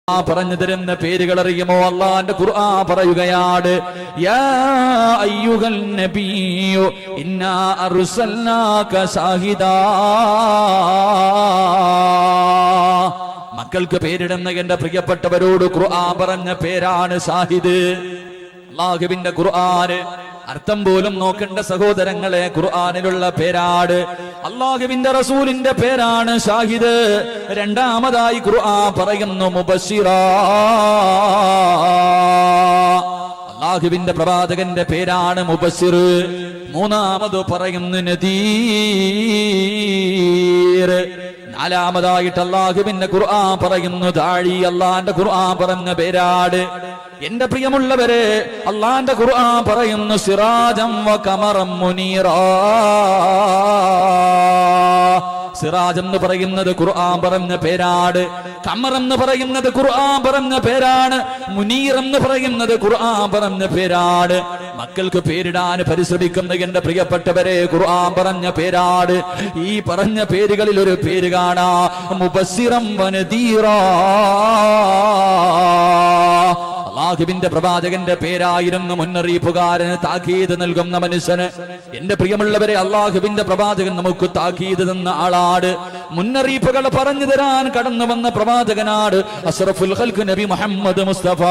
പറഞ്ഞു തരുന്ന പേരുകൾ അറിയുമോ? അല്ലാഹുവിന്റെ ഖുർആൻ പറയുകയാണ്, യാ അയ്യുഹൽ നബിയ്യു ഇന്നാ അർസൽനാക ഷാഹിദാ. മക്കൾക്ക് പേരിടുന്ന എന്റെ പ്രിയപ്പെട്ടവരോട് ഖുർആൻ പറഞ്ഞ പേരാണ് ഷാഹിദ്. അല്ലാഹുവിന്റെ ഖുർആന് അർത്ഥം പോലും നോക്കേണ്ട സഹോദരങ്ങളെ, ഖുർആനിലുള്ള പേരാണ്. അല്ലാഹുവിന്റെ റസൂലിന്റെ പേരാണ് ഷാഹിദ്. രണ്ടാമതായി ഖുർആൻ പറയുന്നു മുബശ്ശിറാ. അല്ലാഹുവിന്റെ പ്രവാചകന്റെ പേരാണ് മുബശ്ശിർ. മൂന്നാമത് പറയുന്നു നദീർ. നാലാമതായിട്ട് അല്ലാഹുവിന്റെ ഖുർആൻ പറയുന്നു ദാഴി. അല്ലാഹുവിന്റെ ഖുർആൻ പറഞ്ഞ പേരാണ്. എന്റെ പ്രിയമുള്ളവരെ, അല്ലാഹുവിന്റെ ഖുർആൻ പറയുന്നു സിറാജം വ ഖമറം മുനീറാ. സിറാജ് എന്ന് പറയുന്നത് ഖുർആൻ പറഞ്ഞ പേരാണ്. ഖമർ എന്ന് പറയുന്നത് ഖുർആൻ പറഞ്ഞ പേരാണ്. മുനീർ എന്ന് പറയുന്നത് ഖുർആൻ പറഞ്ഞ പേരാണ്. മക്കൾക്ക് പേരിടാൻ പരിശ്രമിക്കുന്ന എന്റെ പ്രിയപ്പെട്ടവരെ, ഖുർആൻ പറഞ്ഞ പേരാണ്. ഈ പറഞ്ഞ പേരുകളിൽ ഒരു പേര് കാണാ, മുബസ്സിറം വ നദീറാ. അല്ലാഹുവിന്റെ പ്രവാചകന്റെ പേരായിരുന്നു മുന്നറിയിപ്പുകാരന്, താക്കീത് നൽകുന്ന മനുഷ്യന്. എന്റെ പ്രിയമുള്ളവരെ, അല്ലാഹുവിന്റെ പ്രവാചകൻ നമുക്ക് താക്കീത് തന്ന ആളാണ്. മുന്നറിയിപ്പുകൾ പറഞ്ഞു തരാൻ കടന്നു വന്ന പ്രവാചകനാണ് അഷ്റഫുൽ ഖൽഖ് നബി മുഹമ്മദ് മുസ്തഫ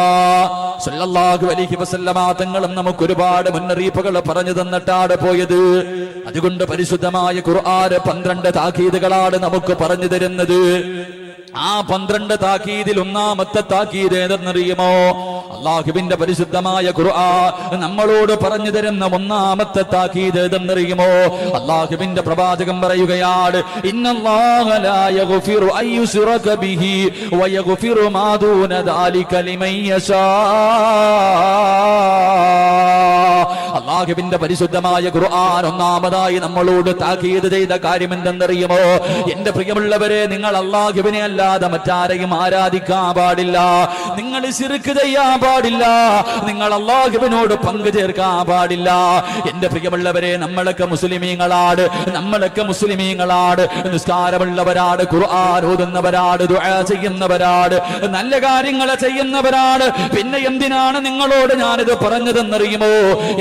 സല്ലല്ലാഹു അലൈഹി വസല്ലമ തങ്ങളും നമുക്ക് ഒരുപാട് മുന്നറിയിപ്പുകൾ പറഞ്ഞു തന്നിട്ടാണ് പോയത്. അതുകൊണ്ട് പരിശുദ്ധമായ ഖുർആൻ 12 താക്കീതുകളാണ് നമുക്ക് പറഞ്ഞു തരുന്നത്. ആ 12 താക്കീതിൽ ഒന്നാമത്തെ താക്കീത് ഏതെന്നറിയുമോ? അല്ലാഹുവിന്റെ പരിശുദ്ധമായ ഖുർആൻ നമ്മളോട് പറഞ്ഞു തരുന്ന ഒന്നാമത്തെ താക്കീത് ഏതെന്നറിയുമോ? അല്ലാഹുവിന്റെ പ്രവാചകൻ പറയുകയാണ്, ഇന്നല്ലാഹ ലാ യഗ്ഫിറു അൻ യുശ്റക ബിഹി വ യഗ്ഫിറു മാ ദൂന ദാലിക ലിമൻ യശാ. അല്ലാഹുവിന്റെ പരിശുദ്ധമായ ഖുർആൻ ഒന്നാമതായി നമ്മളോട് താക്കീത് ചെയ്ത കാര്യം എന്തെന്നറിയുമോ? എന്റെ പ്രിയമുള്ളവരെ, നിങ്ങൾ അല്ലാഹുവിനെ അല്ലാതെ മറ്റാരെയും ആരാധിക്കാൻ പാടില്ല. നിങ്ങൾ ശിർക്ക് ചെയ്യാൻ പാടില്ല. നിങ്ങൾ അല്ലാഹുവിനോട് പങ്കു ചേർക്കാൻ പാടില്ല. എന്റെ പ്രിയമുള്ളവരെ, നമ്മളൊക്കെ മുസ്ലിമീങ്ങളാണ്. നിസ്കാരമുള്ളവരാണ്, ഖുർആൻ ഓതുന്നവരാണ്, ദുആ ചെയ്യുന്നവരാണ്, നല്ല കാര്യങ്ങൾ ചെയ്യുന്നവരാണ്. പിന്നെ എന്തിനാണ് നിങ്ങളോട് ഞാനിത് പറഞ്ഞതെന്നറിയുമോ?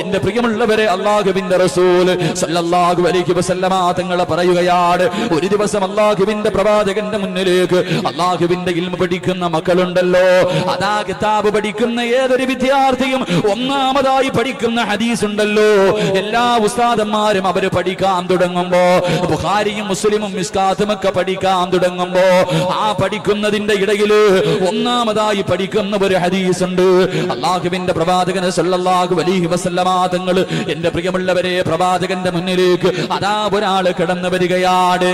എന്റെ പ്രിയമുള്ളവരെ, അല്ലാഹുവിന്റെ റസൂൽ സല്ലല്ലാഹു അലൈഹി വസല്ലമ തങ്ങൾ പറയുകയാണ്, ഒരു ദിവസം അല്ലാഹുവിന്റെ പ്രവാചകന്റെ മുന്നിലേക്ക് അല്ലാഹുവിന്റെ ഇൽമ പഠിക്കുന്ന മക്കളുണ്ടല്ലോ, അതാ കിതാബ് പഠിക്കുന്ന ഏതൊരു വിദ്യാർത്ഥിയും ഒന്നാമതായി പഠിക്കുന്ന ഹദീസ് ഉണ്ടല്ലോ. എല്ലാ ഉസ്താദന്മാരും അവര് പഠിക്കാൻ തുടങ്ങുമ്പോ, ബുഖാരിയും മുസ്ലിമും മിസ്കാത്തും ഒക്കെ പഠിക്കാൻ തുടങ്ങുമ്പോ, ആ പഠിക്കുന്നതിന്റെ ഇടയിൽ ഒന്നാമതായി പഠിക്കുന്ന ഒരു ഹദീസ് ഉണ്ട്. അല്ലാഹുവിന്റെ പ്രവാചകൻ സല്ലല്ലാഹു അലൈഹി വസല്ലമ തങ്ങൾ, എന്റെ പ്രിയമുള്ളവരെ, പ്രവാചകന്റെ മുന്നിലേക്ക് അതാ ഒരാൾ കടന്നു വരികയാണ്.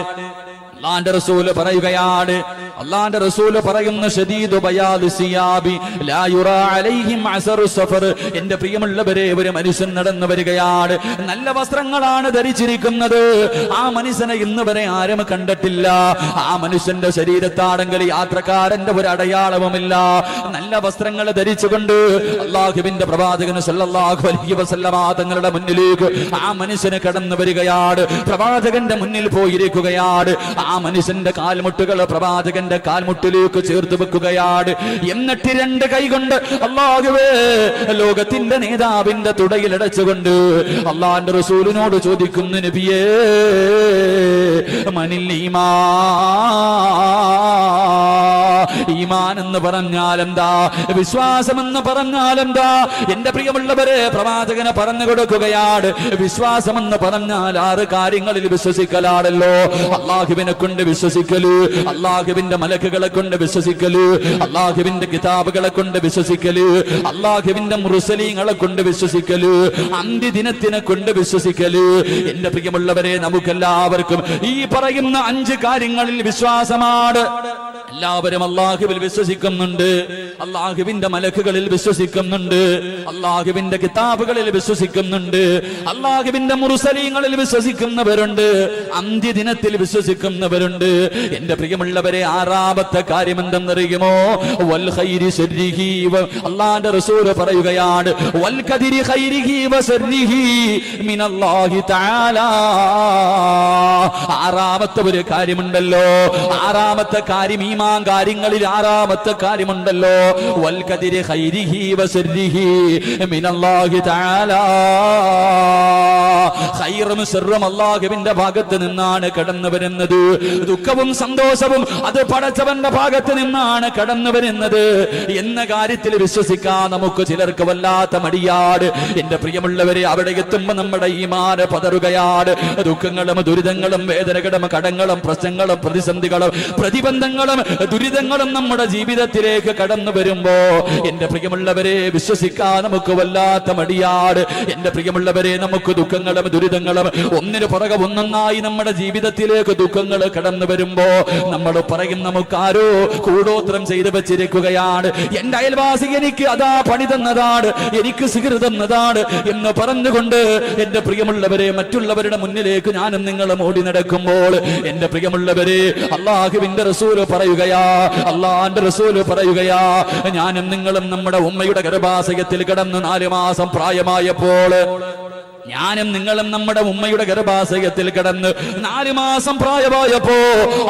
അല്ലാഹുവിന്റെ റസൂല് പറയുകയാണ്, അല്ലാഹുവിന്റെ റസൂല് പറയുന്ന ശദീദു ബയാദി സിയാബി ലാ യുറാ അലൈഹിം അസറു സഫർ. എന്റെ പ്രിയമുള്ളവരെ, ഒരു മനുഷ്യൻ നടന്നു വരികയാണ്, നല്ല വസ്ത്രങ്ങളാണ് ധരിച്ചിരിക്കുന്നത്. ആ മനുഷ്യനെ ഇന്ന് വരെ ആരും കണ്ടിട്ടില്ല. ആ മനുഷ്യന്റെ ശരീരത്താണെങ്കിൽ യാത്രക്കാരന്റെ ഒരു അടയാളവുമില്ല. നല്ല വസ്ത്രങ്ങൾ ധരിച്ചുകൊണ്ട് അല്ലാഹുവിന്റെ പ്രവാചകൻ സല്ലല്ലാഹു അലൈഹി വസല്ലമ തങ്ങളുടെ മുന്നിലേക്ക് ആ മനുഷ്യന് കടന്നു വരികയാണ്. പ്രവാചകന്റെ മുന്നിൽ പോയിരിക്കുകയാണ്. ആ മനുഷ്യന്റെ കാൽമുട്ടുകൾ പ്രവാചകന്റെ കാൽമുട്ടിലേക്ക് ചേർത്ത് വെക്കുകയാണ്. എന്നിട്ട് 2 കൈ കൊണ്ട് അല്ലാഹുവേ, ലോകത്തിന്റെ നേതാവിന്റെ തുടയിൽ അടച്ചുകൊണ്ട് അല്ലാഹുവിന്റെ റസൂലിനോട് ചോദിക്കുന്നു, നബിയേ, മനിൽ ഈമാൻ എന്ന് പറഞ്ഞാൽ എന്താ? വിശ്വാസം എന്ന് പറഞ്ഞാൽ എന്താ? എന്റെ പ്രിയമുള്ളവരെ, പ്രവാചകനെ പറഞ്ഞു കൊടുക്കുകയാണ്, വിശ്വാസം എന്ന് പറഞ്ഞാൽ 6 കാര്യങ്ങളിൽ വിശ്വസിക്കലാണല്ലോ. അല്ലാഹുവിനെ കൊണ്ട് വിശ്വസിക്കല്, അല്ലാഹുവിന്റെ മലക്കുകളെ കൊണ്ട് വിശ്വസിക്കല്, അല്ലാഹുവിന്റെ കിതാബുകളെ കൊണ്ട് വിശ്വസിക്കല്, അല്ലാഹുവിന്റെ മുർസലീങ്ങളെ കൊണ്ട് വിശ്വസിക്കല്, അന്ത്യദിനത്തിനെ കൊണ്ട് വിശ്വസിക്കല്. എന്റെ പ്രിയമുള്ളവരെ, നമുക്കെല്ലാവർക്കും ഈ പറയുന്ന 5 കാര്യങ്ങളിൽ വിശ്വാസമാണ്. എല്ലാവരും അല്ലാഹുവിൽ വിശ്വസിക്കുന്നുണ്ട്, അല്ലാഹുവിന്റെ മലക്കുകളിൽ വിശ്വസിക്കുന്നുണ്ട്, അല്ലാഹുവിന്റെ കിതാബുകളിൽ വിശ്വസിക്കുന്നുണ്ട്, അല്ലാഹുവിന്റെ മുർസലീങ്ങളിൽ വിശ്വസിക്കുന്നവരുണ്ട്, അന്ത്യദിനത്തിൽ വിശ്വസിക്കുന്നവരുണ്ട്. എന്റെ പ്രിയമുള്ളവരെ, 6 ആറാമത്തെ കാര്യം എന്തെന്നറിയുമോ? വൽ ഖൈരി ശർരിഹി, അല്ലാഹുവിന്റെ റസൂൽ പറയുകയാണ് വൽ ഖദരി ഖൈരിഹി വശർരിഹി മിനല്ലാഹി തആല. ആറാമത്തെ ഒരു കാര്യമുണ്ടല്ലോ, ആറാമത്തെ കാര്യം, ഈമാൻ കാര്യങ്ങളിൽ ആറാമത്തെ കാര്യമുണ്ടല്ലോ, വൽ ഖദരി ഖൈരിഹി വശർരിഹി മിനല്ലാഹി തആല. ഖൈറും ശർറും അല്ലാഹുവിന്റെ ഭാഗത്ത് നിന്നാണ് കടന്നു വരുന്നത്. ദുഃഖവും സന്തോഷവും അത് പടച്ചവന്റെ ഭാഗത്ത് നിന്നാണ് കടന്നു വരുന്നത് എന്ന കാര്യത്തിൽ വിശ്വസിക്കാൻ നമുക്ക് ചിലർക്ക് വല്ലാത്ത മടിയാട്. എന്റെ പ്രിയമുള്ളവരെ, അവിടെ എത്തുമ്പോൾ നമ്മുടെ ഈമാൻ പതറുകയാണ്. ദുഃഖങ്ങളും ദുരിതങ്ങളും വേദനകളും കടങ്ങളും പ്രശ്നങ്ങളും പ്രതിസന്ധികളും പ്രതിബന്ധങ്ങളും ദുരിതങ്ങളും നമ്മുടെ ജീവിതത്തിലേക്ക് കടന്നു വരുമ്പോ എന്റെ പ്രിയമുള്ളവരെ വിശ്വസിക്കാൻ നമുക്ക് വല്ലാത്ത മടിയാട്. എന്റെ പ്രിയമുള്ളവരെ, നമുക്ക് ദുഃഖങ്ങളും ദുരിതങ്ങളും ഒന്നിനു പുറകെ ഒന്നൊന്നായി നമ്മുടെ ജീവിതത്തിലേക്ക് ദുഃഖങ്ങൾ കടന്നു വരുമ്പോ നമ്മൾ പറയും നമുക്കാരോ കൂടോത്രം ചെയ്തു വെച്ചിരിക്കുകയാണ്, എന്റെ അയൽവാസി എനിക്ക് അതാ പണി തന്നതാണ്, എനിക്ക് സിഗിറ് തന്നതാണ് എന്ന് പറഞ്ഞുകൊണ്ട് എന്റെ പ്രിയമുള്ളവരെ മറ്റുള്ളവരുടെ മുന്നിലേക്ക് ഞാനും നിങ്ങളും ഓടി നടക്കുമ്പോൾ എന്റെ പ്രിയമുള്ളവരെ, അള്ളാഹുവിന്റെ റസൂല് പറയുകയാ, അള്ളാന്റെ റസൂല് പറയുകയാ, ഞാനും നിങ്ങളും നമ്മുടെ ഉമ്മയുടെ ഗർഭാശയത്തിൽ കിടന്ന് 4 മാസം പ്രായമായപ്പോൾ, ഞാനും നിങ്ങളും നമ്മുടെ ഉമ്മയുടെ ഗർഭാശയത്തിൽ കിടന്ന് 4 മാസം പ്രായമായപ്പോ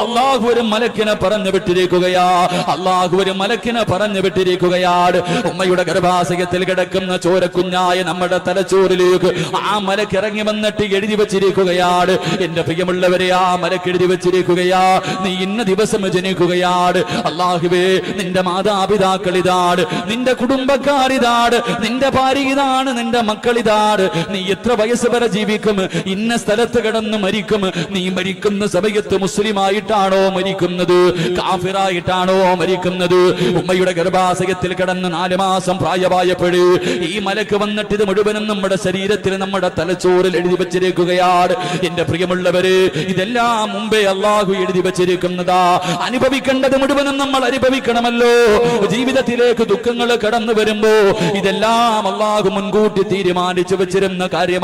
അള്ളാഹു ഒരു മലക്കിനെ പറഞ്ഞു വിട്ടിരിക്കുകയാ, അള്ളാഹു ഒരു മലക്കിനെ പറഞ്ഞു വിട്ടിരിക്കുകയാണ്. ഉമ്മയുടെ ഗർഭാശയത്തിൽ കിടക്കുന്ന ചോരക്കുഞ്ഞായ നമ്മുടെ തലച്ചോറിലേക്ക് ആ മലക്ക് ഇറങ്ങി വന്നിട്ട് എഴുതി വെച്ചിരിക്കുകയാണ്. എന്റെ പ്രിയമുള്ളവരെ, ആ മലക്ക് എഴുതി വെച്ചിരിക്കുകയാ, നീ ഇന്ന ദിവസം ജനിക്കുകയാണ്. അള്ളാഹുവേ, നിന്റെ മാതാപിതാക്കൾ ഇതാണ്, നിന്റെ കുടുംബക്കാർ ഇതാണ്, നിന്റെ ഭാര്യ ഇതാണ്, നിന്റെ മക്കൾ ഇതാണ്, നീ എത്ര വയസ്സ് വരെ ജീവിക്കും, ഇന്ന സ്ഥലത്ത് കിടന്ന് മരിക്കും, നീ മരിക്കുന്ന സമയത്ത് മുസ്ലിമായിട്ടാണോ മരിക്കുന്നത്, കാഫിറായിട്ടാണോ മരിക്കുന്നത്? ഉമ്മയുടെ ഗർഭാശയത്തിൽ കിടന്ന് 4 മാസം പ്രായമായപ്പോഴേ ഈ മലക്ക് വന്നിട്ട് ഇത് മുഴുവനും നമ്മുടെ ശരീരത്തിൽ, നമ്മുടെ തലച്ചോറിൽ എഴുതി വെച്ചിരിക്കുകയാണ്. എന്റെ പ്രിയമുള്ളവര്, ഇതെല്ലാം മുമ്പേ അള്ളാഹു എഴുതി വെച്ചിരിക്കുന്നതാ. അനുഭവിക്കേണ്ടത് മുഴുവനും നമ്മൾ അനുഭവിക്കണമല്ലോ. ജീവിതത്തിലേക്ക് ദുഃഖങ്ങൾ കടന്നു വരുമ്പോ ഇതെല്ലാം അള്ളാഹു മുൻകൂട്ടി തീരുമാനിച്ചു വെച്ചിരുന്ന കാര്യമാണ്.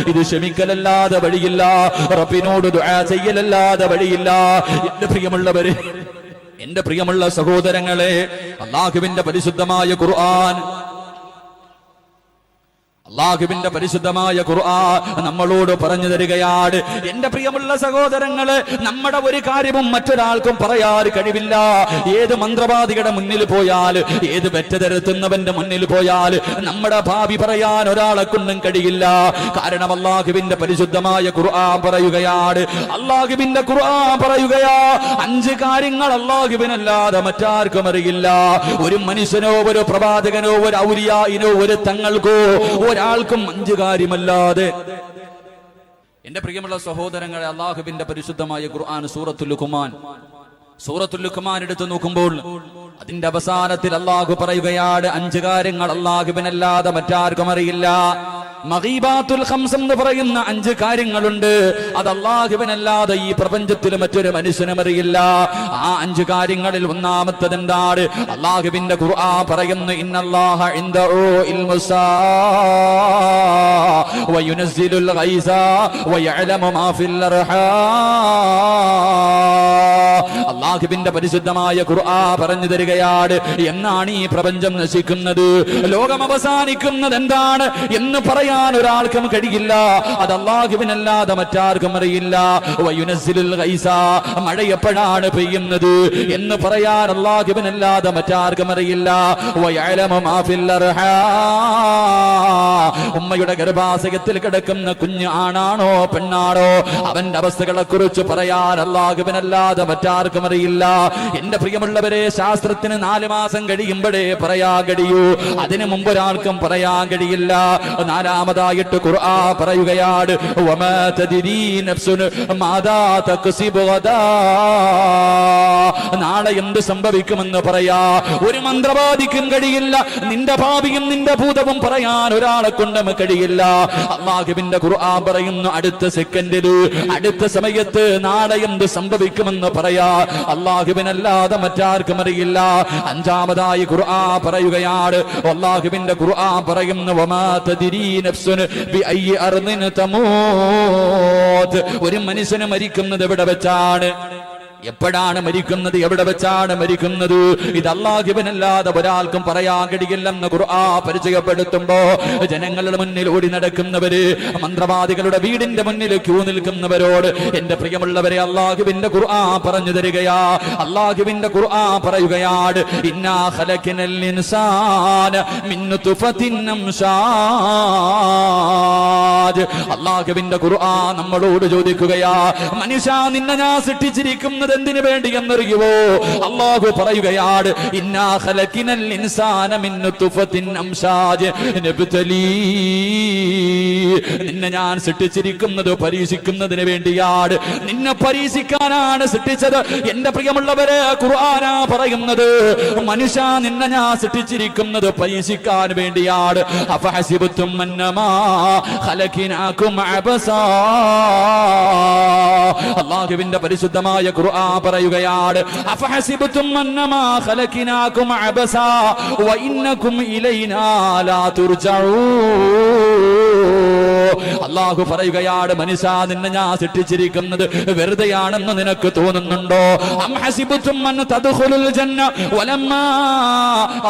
ഇത് ക്ഷമിക്കലല്ലാതെ വഴിയില്ല, റബ്ബിനോട് ദുആ ചെയ്യലല്ലാതെ വഴിയില്ല. എന്റെ പ്രിയമുള്ളവരെ, എന്റെ പ്രിയമുള്ള സഹോദരങ്ങളെ, അല്ലാഹുവിന്റെ പരിശുദ്ധമായ ഖുർആൻ, അല്ലാഹുവിന്റെ പരിശുദ്ധമായ ഖുർആൻ നമ്മളോട് പറഞ്ഞു തരികയാണ്. എന്റെ പ്രിയമുള്ള സഹോദരങ്ങളെ, നമ്മുടെ ഒരു കാര്യവും മറ്റൊരാൾക്കും പറയാൻ കഴിവില്ല. ഏത് മന്ത്രവാദികളുടെ മുന്നിൽ പോയാൽ, ഏത് വെറ്റതരുത്തുന്നവന്റെ മുന്നിൽ പോയാൽ നമ്മുടെ ഭാവി പറയാൻ ഒരാളെ കൊണ്ടും കഴിയില്ല. കാരണം അല്ലാഹുവിന്റെ പരിശുദ്ധമായ ഖുർആൻ പറയുകയാണ്, അല്ലാഹുവിന്റെ ഖുർആൻ പറയുകയാ, 5 കാര്യങ്ങൾ അല്ലാഹുവിനല്ലാതെ മറ്റാർക്കും അറിയില്ല. ഒരു മനുഷ്യനോ ഒരു പ്രവാചകനോ ഒരു ഔലിയായിനോ ഒരു തങ്ങൾക്കോ ഒരാൾക്കും 5 കാര്യമല്ലാതെ. എന്റെ പ്രിയമുള്ള സഹോദരങ്ങളെ, അല്ലാഹുവിന്റെ പരിശുദ്ധമായ ഖുർആൻ സൂറത്തുൽ ലുഖ്മാൻ എടുത്തു നോക്കുമ്പോൾ അതിന്റെ അവസാനത്തിൽ അല്ലാഹു പറയുകയാണ്, 5 കാര്യങ്ങൾ അല്ലാഹുവിനല്ലാതെ മറ്റാർക്കും അറിയില്ല. മഗീബാത്തുൽ ഖംസ് എന്ന് പറയുന്ന 5 കാര്യങ്ങളുണ്ട്. അത് അല്ലാഹുവിനല്ലാതെ ഈ പ്രപഞ്ചത്തിൽ മറ്റൊരു മനുഷ്യനും അറിയില്ല. ആ 5 കാര്യങ്ങളിൽ ഒന്നാമത്തേത് എന്താണ്? അല്ലാഹുവിന്റെ ഖുർആൻ പറയുന്നു, ഇന്നല്ലാഹ ഇൻദഹു ഇൽമുസ്സാ വയുനസ്സിലുൽ ഗൈസ വയഅലമു മാ ഫിൽ അർഹാം. അല്ലാഹുവിന്റെ പരിശുദ്ധമായ ഖുർആൻ പറഞ്ഞു തരികയാണ്, എന്നാണ് ഈ പ്രപഞ്ചം നശിക്കുന്നത്, ലോകം അവസാനിക്കുന്നത് എന്താണ് എന്ന് പറയാൻ ഒരാൾക്കും കഴിയില്ല. അത് അല്ലാഹുവിനല്ലാതെ മറ്റാർക്കും അറിയില്ല. വയുനസ്സിലുൽ ഗൈസ, മഴ എപ്പോഴാണ് പെയ്യുന്നത് എന്ന് പറയാൻ അല്ലാഹുവിനല്ലാതെ മറ്റാർക്കും അറിയില്ല. വയഅലമു മാ ഫിൽ അർഹാം, ഉമ്മയുടെ ഗർഭാശയത്തിൽ കിടക്കുന്ന കുഞ്ഞ് ആണാണോ പെണ്ണാണോ അവന്റെ അവസ്ഥകളെ കുറിച്ച് പറയാൻ അല്ലാഹുവിനല്ലാതെ മറ്റാർക്കും അറിയില്ല. എന്റെ പ്രിയമുള്ളവരെ, ശാസ്ത്രത്തിന് 4 മാസം കഴിയുമ്പോഴേ പറയാൻ കഴിയൂ, അതിനു മുമ്പ് ഒരാൾക്കും പറയാൻ കഴിയില്ല. 4-മതായിട്ട് ഖുർആൻ പറയുകയാണ്, വമാ തദ്രീ നഫ്സുൻ മാദാ തക്സിബു ഗദാ, നാളെ എന്ത് സംഭവിക്കുമെന്ന് പറയാ ഒരു മന്ത്രവാദിക്കും കഴിയില്ല. നിന്റെ ഭാവിയും നിന്റെ ഭൂതവും പറയാൻ ഒരാളെ കൊണ്ടും കഴിയില്ല. അല്ലാഹുവിന്റെ ഖുർആൻ പറയുന്നു, അടുത്ത സെക്കൻഡില്, അടുത്ത സമയത്ത് നാളെ എന്ത് സംഭവിക്കുമെന്ന് പറയാ അല്ലാഹുവിനല്ലാതെ മറ്റാർക്കും അറിയില്ല. 5-മതായി ഖുർആൻ പറയുകയാണ്, അല്ലാഹുവിന്റെ ഖുർആൻ പറയുന്നു, വമാ തദ്രീ നഫ്സുൻ ബിഅയ്യി അർദിൻ തമൂത്, ഒരു മനുഷ്യന് മരിക്കുന്നത് എവിടെ വെച്ചാണ്? എപ്പോഴാണ് മരിക്കുന്നത്, എവിടെ വെച്ചാണ് മരിക്കുന്നത്, ഇത് അല്ലാഹുവിനല്ലാതെ ഒരാൾക്കും പറയാൻ കഴിയില്ലെന്ന് ഖുർആൻ പരിചയപ്പെടുത്തുമ്പോ ജനങ്ങളുടെ മുന്നിൽ ഓടി നടക്കുന്നവര്, മന്ത്രവാദികളുടെ വീടിന്റെ മുന്നിൽ ക്യൂ നിൽക്കുന്നവരോട് എന്റെ പ്രിയമുള്ളവരെ അല്ലാഹുവിന്റെ ഖുർആൻ പറഞ്ഞു തരികയാ. അല്ലാഹുവിന്റെ ഖുർആൻ പറയുകയാണ്, ഇന്നാ ഖലഖനൽ ഇൻസാന മിൻ നുത്ഫത്തിൻ അംശാജ്. അല്ലാഹുവിന്റെ ഖുർആൻ നമ്മളോട് ചോദിക്കുകയാ, മനുഷ്യ നിന്നെ ഞാൻ സൃഷ്ടിച്ചിരിക്കുന്നത് എന്തിനു വേണ്ടി എന്നറിയുവോ? അല്ലാഹു പറയുകയാണ്, ഇന്നാ ഖലഖനൽ ഇൻസാന മിൻ നുത്ഫത്തിൻ അംശാജ് നബ്തലീ. നിന്നെ ഞാൻ സൃഷ്ടിച്ചിരിക്കുന്നത് പരീക്ഷിക്കുന്നതിന് വേണ്ടിയാണ്, നിന്നെ പരീക്ഷിക്കാനാണ് സൃഷ്ടിച്ചത്. എന്റെ പ്രിയമുള്ളവരെ ഖുർആനാ പറയുന്നത്, മനുഷ്യ നിന്നെ ഞാൻ സൃഷ്ടിച്ചിരിക്കുന്നത് പരീക്ഷിക്കാൻ വേണ്ടിയാണ്. അഫഹസിബതും അന്നമാ ഖലഖനാകും അബസാ. അല്ലാഹുവിന്റെ പരിശുദ്ധമായ ഖുർആൻ പറയുകയാണ്, അഫഹസിബതും അന്നമാ ഖലഖനാകും അബസാ വഇന്നകും ഇലൈനാ ലാ തുർജഊൻ. അല്ലാഹു പറയുകയാണ്, മനുഷ്യ നിന്നെ ഞാൻ സൃഷ്ടിച്ചിരിക്കുന്നത് വെറുതെയാണെന്ന് നിനക്ക് തോന്നുന്നുണ്ടോ? അം ഹസിബതും അൻ തദ്ഖുലുൽ ജന്ന വലമ്മാ.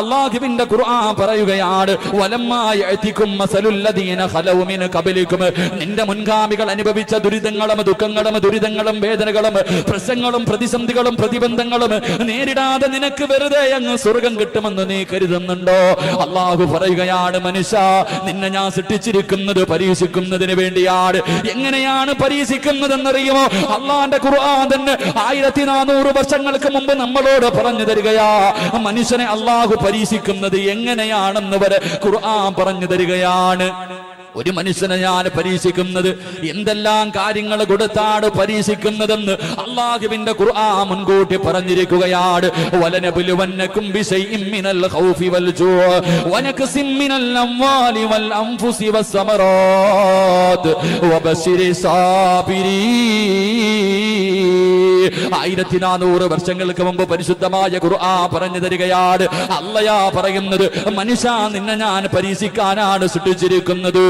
അല്ലാഹുവിന്റെ ഖുർആൻ പറയുകയാണ്, വലമ്മാ യഅതികും മസലുൽ ലദീന ഖലൗ മിൻ ഖബലികും. നിന്റെ മുൻഗാമികൾ അനുഭവിച്ച ദുരിതങ്ങളും ദുഃഖങ്ങളും ദുരിതങ്ങളും വേദനകളും പ്രശ്നങ്ങളും പ്രതിസന്ധികളും പ്രതിബന്ധങ്ങളും നേരിടാതെ നിനക്ക് വെറുതെ അങ്ങ് സ്വർഗം കിട്ടുമെന്ന് നീ കരുതുന്നുണ്ടോ? അല്ലാഹു പറയുകയാണ്, മനുഷ്യ നിന്നെ ഞാൻ സൃഷ്ടിച്ചിരിക്കുന്നത് പരീക്ഷിക്കുന്നതിന് വേണ്ടിയാണ്. എങ്ങനെയാണ് പരീക്ഷിക്കുന്നതെന്നറിയുമോ? അള്ളാന്റെ ഖുർആൻ തന്നെ 1400 വർഷങ്ങൾക്ക് മുമ്പ് നമ്മളോട് പറഞ്ഞു തരികയാ. മനുഷ്യനെ അള്ളാഹു പരീക്ഷിക്കുന്നത് എങ്ങനെയാണെന്ന് വരെ ഖുർആൻ പറഞ്ഞു തരികയാണ്. ഒരു മനുഷ്യനെ ഞാൻ പരീക്ഷിക്കുന്നത് എന്തെല്ലാം കാര്യങ്ങൾ കൊടുത്താണ് പരീക്ഷിക്കുന്നതെന്ന് അല്ലാഹുവിന്റെ ഖുർആൻ മുൻകൂട്ടി പറഞ്ഞിരിക്കുകയാണ്. വലനബ്ലുവന്നകും ബിശൈഇൻ മിനൽ ഖൗഫി വൽ ജൂഅ വനക്സിം മിനൽ അംവാലി വൽ അൻഫുസി വസ്സമറാത്ത് വബശിരിസ് സാബിരീൻ. 1400 വർഷങ്ങൾക്ക് മുമ്പ് പരിശുദ്ധമായ ഖുർആൻ പറഞ്ഞു തരികയാണ്. അല്ലാഹ് പറയുന്നത്, മനുഷ്യ നിന്നെ ഞാൻ പരീക്ഷിക്കാനാണ് സൃഷ്ടിച്ചിരിക്കുന്നത്.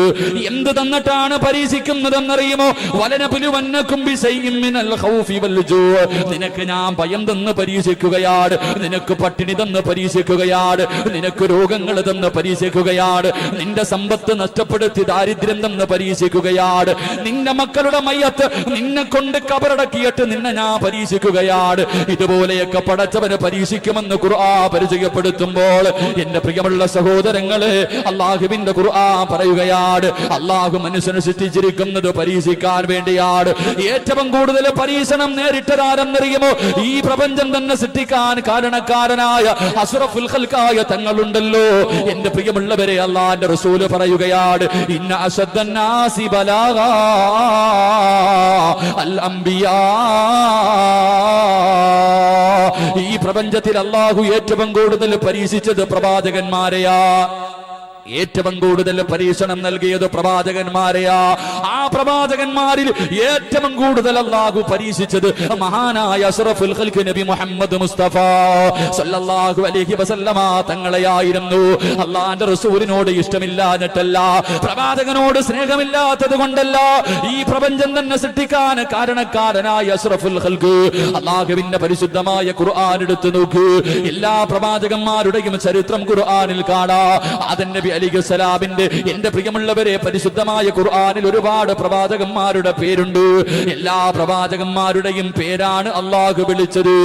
എന്ത് തന്നിട്ടാണ് പരീക്ഷിക്കുന്നതെന്നറിയുമോ? വലനബ്ലുവന്നകും ബിശൈഇൻ മിനൽ ഖൗഫി വൽ ജൂഅ. നിനക്ക് ഞാൻ ഭയം തന്ന് പരീക്ഷിക്കുകയാണ്, നിനക്ക് പട്ടിണി തന്ന് പരീക്ഷിക്കുകയാണ്, നിനക്ക് രോഗങ്ങൾ തന്ന് പരീക്ഷിക്കുകയാണ്, നിന്റെ സമ്പത്ത് നഷ്ടപ്പെടുത്തി ദാരിദ്ര്യം തന്ന് പരീക്ഷിക്കുകയാണ്, നിന്റെ മക്കളുടെ മയ്യത്ത് നിന്നെ കൊണ്ട് കബറടക്കിയിട്ട് നിന്നെ ഞാൻ പരീക്ഷിക്കുകയാണ്. ഇതുപോലെയൊക്കെ പടച്ചവനെ പരീക്ഷിക്കുമെന്ന് ഖുർആൻ പരിചയപ്പെടുത്തുമ്പോൾ എന്റെ പ്രിയമുള്ള സഹോദരങ്ങളെ, അല്ലാഹുവിന്റെ ഖുർആൻ പറയുകയാണ്, അല്ലാഹു മനുഷ്യനെ സൃഷ്ടിച്ചിരിക്കുന്നത് പരീക്ഷിക്കാൻ വേണ്ടിയാണ്. ഏറ്റവും കൂടുതൽ പരീക്ഷണം നേരിട്ടതാരെന്നറിയുമോ? ഈ പ്രപഞ്ചം തന്നെ സൃഷ്ടിക്കാൻ കാരണക്കാരനായ അഷ്റഫുൽ ഖൽഖായ തങ്ങളുണ്ടല്ലോ. എന്റെ പ്രിയമുള്ളവരെ, അല്ലാഹുവിന്റെ റസൂൽ പറയുകയാണ്, ഇന്ന അശദ്ദന്നാസി ബലാഗാ അൽ അംബിയാ. ഈ പ്രപഞ്ചത്തിൽ അല്ലാഹു ഏറ്റവും കൂടുതൽ പരീക്ഷിച്ചത് പ്രവാചകന്മാരെയാ. ഏറ്റവും കൂടുതൽ പരീക്ഷണം നൽകിയത് പ്രവാചകന്മാരെയാ. ആ പ്രവാചകന്മാരിൽ ഏറ്റവും കൂടുതൽ അല്ലാഹു പരീക്ഷിച്ചത് മഹാനായ അഷ്റഫുൽ ഖൽഖ് നബി മുഹമ്മദ് മുസ്തഫ സല്ലല്ലാഹു അലൈഹി വസല്ലമ തങ്ങളെയായിരുന്നു. അല്ലാഹുവിന്റെ റസൂലിനോട് ഇഷ്ടമില്ലാഞ്ഞിട്ടല്ല, പ്രവാചകനോട് സ്നേഹമില്ലാത്തത് കൊണ്ടല്ല, ഈ പ്രപഞ്ചം തന്നെ സൃഷ്ടിക്കാൻ കാരണക്കാരനായ അഷ്റഫുൽ ഖൽഖ്. അല്ലാഹുവിന്റെ പരിശുദ്ധമായ ഖുർആൻ എടുത്തു നോക്കൂ. എല്ലാ പ്രവാചകന്മാരുടെയും ചരിത്രം ഖുർആനിൽ കാണാം. ആദം നബി അലൈഹിസ്സലാമിന്റെ, എന്റെ പ്രിയമുള്ളവരെ, പരിശുദ്ധമായ ഖുർആനിൽ ഒരുപാട് പ്രവാചകന്മാരുടെ പേരുണ്ട്. എല്ലാ പ്രവാചകന്മാരുടെയും പേരാണ് അല്ലാഹു വിളിച്ചത്.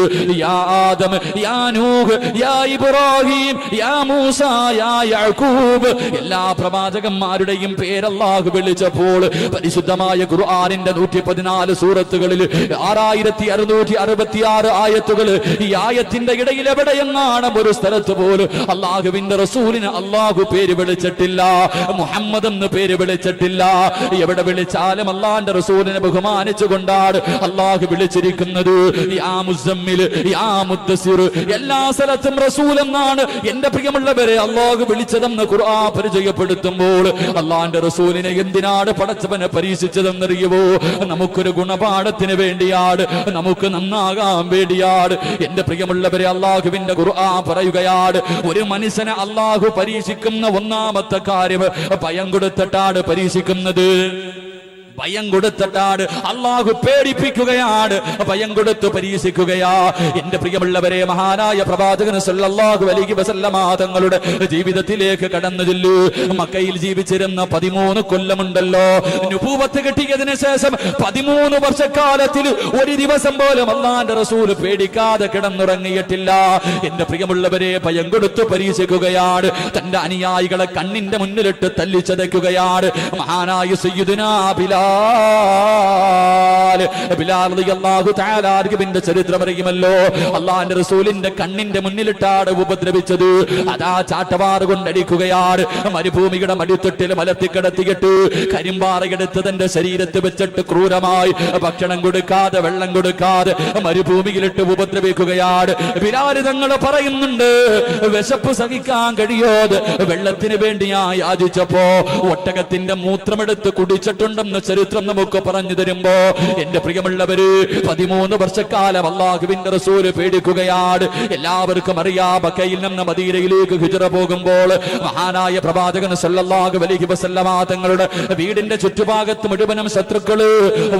യാ ആദം, യാ നൂഹ്, യാ ഇബ്രാഹിം, യാ മൂസ, യാ യാക്കൂബ്. എല്ലാ പ്രവാചകന്മാരുടെയും പേര് അല്ലാഹു വിളിച്ചപ്പോൾ പരിശുദ്ധമായ ഖുർആനിന്റെ 114 സൂറത്തുകളിൽ 6666 ആയത്തുകൾ. ഈ ആയത്തിന്റെ ഇടയിൽ എവിടെയെന്നാണ് ഒരു സ്ഥലത്ത് പോലും അല്ലാഹുവിന്റെ റസൂലിന് അല്ലാഹു പേര് വിളിച്ചിട്ടില്ല, മുഹമ്മദ് എന്ന് പേര് വിളിച്ചിട്ടില്ല. എവിടെ വിളിച്ചാലും അല്ലാഹുവിന്റെ റസൂലിനെ ബഹുമാനിച്ചുകൊണ്ടാണ് അല്ലാഹു വിളിച്ചിരിക്കുന്നത്. യാ മുസമ്മിൽ, യാ മുദ്ദസിർ, എല്ലാ സ്ഥലത്തും റസൂൽ എന്നാണ് എന്റെ പ്രിയമുള്ളവരെ അല്ലാഹു വിളിച്ചതെന്ന് ഖുർആൻ പരിചയപ്പെടുത്തുമ്പോൾ അല്ലാഹുവിന്റെ റസൂലിനെ എന്തിനാണ് പടച്ചവനെ പരീക്ഷിച്ചതെന്നറിയുമോ? നമുക്കൊരു ഗുണപാഠത്തിന് വേണ്ടിയാണ്, നമുക്ക് നന്നാകാൻ വേണ്ടിയാണ്. എന്റെ പ്രിയമുള്ളവരെ, അല്ലാഹുവിന്റെ ഖുർആൻ പറയുകയാണ്, ഒരു മനുഷ്യനെ അല്ലാഹു പരീക്ഷിക്കുന്ന ഒന്നാമത്തെ കാര്യം ഭയം കൊടുത്തിട്ടാണ് പരീക്ഷിക്കുന്നത്. ഭയം കൊടുത്തിട്ടാണ് അള്ളാഹു പേടിപ്പിക്കുകയാണ്, ഭയം കൊടുത്ത് പരീക്ഷിക്കുകയാ. എന്റെ പ്രിയമുള്ളവരെ, മഹാനായ പ്രവാചകൻ സല്ലല്ലാഹു അലൈഹി വസല്ലമ തങ്ങളുടെ ജീവിതത്തിലേക്ക് കടന്നു ചെല്ലു. മക്കയിൽ ജീവിച്ചിരുന്ന 13 കൊല്ലമുണ്ടല്ലോ, നുബൂവത്ത് കിട്ടിയതിനു ശേഷം 13 വർഷക്കാലത്തിൽ ഒരു ദിവസം പോലും അല്ലാഹുവിന്റെ റസൂൽ പേടിക്കാതെ കിടന്നുറങ്ങിയിട്ടില്ല. എന്റെ പ്രിയമുള്ളവരെ, ഭയം കൊടുത്ത് പരീക്ഷിക്കുകയാണ്. തന്റെ അനുയായികളെ കണ്ണിന്റെ മുന്നിലിട്ട് തല്ലിച്ചതയ്ക്കുകയാണ്. മഹാനായ സയ്യിദുനാ ബിലാൽ റളിയല്ലാഹു തആല അൻഹുവിന്റെ ചരിത്രം അറിയുമല്ലോ. അല്ലാഹുവിന്റെ റസൂലിന്റെ കണ്ണിന്റെ മുന്നിലിട്ടാണ് ഉപദ്രവിച്ചത്. അതാ ചാട്ടവാറ് കൊണ്ടടിക്കുകയാണ്. മരുഭൂമിയുടെ മടിത്തൊട്ടിൽ മലത്തിക്കിടത്തിയിട്ട് കരിമ്പാറയെടുത്ത് തന്റെ ശരീരത്ത് വെച്ചിട്ട് ക്രൂരമായി ഭക്ഷണം കൊടുക്കാതെ വെള്ളം കൊടുക്കാതെ മരുഭൂമിയിലിട്ട് ഉപദ്രവിക്കുകയാണ്. ബിലാൽ തങ്ങൾ പറയുന്നുണ്ട്, വിശപ്പ് സഹിക്കാൻ കഴിയാതെ വെള്ളത്തിന് വേണ്ടി ഞാൻ യാചിച്ചപ്പോ ഒട്ടകത്തിന്റെ മൂത്രമെടുത്ത് കുടിച്ചിട്ടുണ്ടെന്ന് ചരിത്രം നമുക്ക് പറഞ്ഞു തരുമ്പോ, എന്റെ പ്രിയമുള്ളവര്, 13 വർഷക്കാലം അല്ലാഹുവിന്റെ റസൂല് പേടിക്കുകയാണ്. എല്ലാവർക്കും അറിയാം, മക്കയിൽ നിന്ന് മദീനയിലേക്ക് ഹിജ്റ പോകുമ്പോൾ മഹാനായ പ്രവാചകൻ സല്ലല്ലാഹു അലൈഹി വസല്ലമ തങ്ങളുടെ വീടിന്റെ ചുറ്റുഭാഗത്ത് മുഴുവനും ശത്രുക്കള്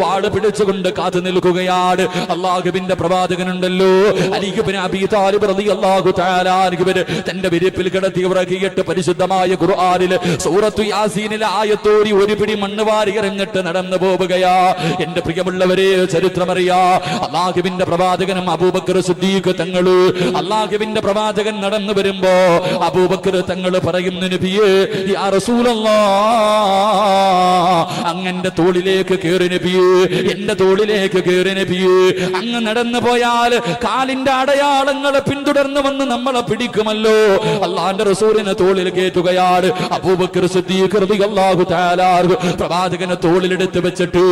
വാള് പിടിച്ചുകൊണ്ട് കാത്തു നിൽക്കുകയാണ്. അല്ലാഹുവിന്റെ പ്രവാചകനുണ്ടല്ലോ, അലി ഇബ്നു അബീ താലിബ് റളിയല്ലാഹു തആല അൻഹു തന്റെ വിരിപ്പിൽ കിടത്തി ഉറക്കിയിട്ട് പരിശുദ്ധമായ ഖുർആനിലെ സൂറത്തു യാസീനിലെ ആയത്തോടി ഒരു പിടി മണ്ണ് വാരി എറിഞ്ഞിട്ട് നടന്നു പോവുകയാ. എന്റെ പ്രിയമുള്ളവരെ, ചരിത്രമറിയാ, അല്ലാഹുവിന്റെ പ്രവാചകനും അബൂബക്കർ സിദ്ദീഖ് തങ്ങള്, അല്ലാഹുവിന്റെ പ്രവാചകൻ നടന്നു വരുമ്പോ അബൂബക്കർ തങ്ങള് പറയുന്നു, നബിയേ, യാ റസൂലല്ലാഹ്, അങ്ങന്റെ തോളിലേക്ക് കേറി നബിയേ, എന്റെ തോളിലേക്ക് കേറി നബിയേ. അങ്ങ് നടന്നു പോയാൽ കാലിന്റെ അടയാളങ്ങളെ പിന്തുടർന്നു വന്ന് നമ്മളെ പിടിക്കുമല്ലോ. അല്ലാഹുവിന്റെ റസൂലിനെ തോളിൽ കേറ്റുകയാണ്. അബൂബക്കർ സിദ്ദീഖ് റളിയല്ലാഹു തആല പ്രവാചകനെ തോളിലെടുത്ത് വെച്ചിട്ട്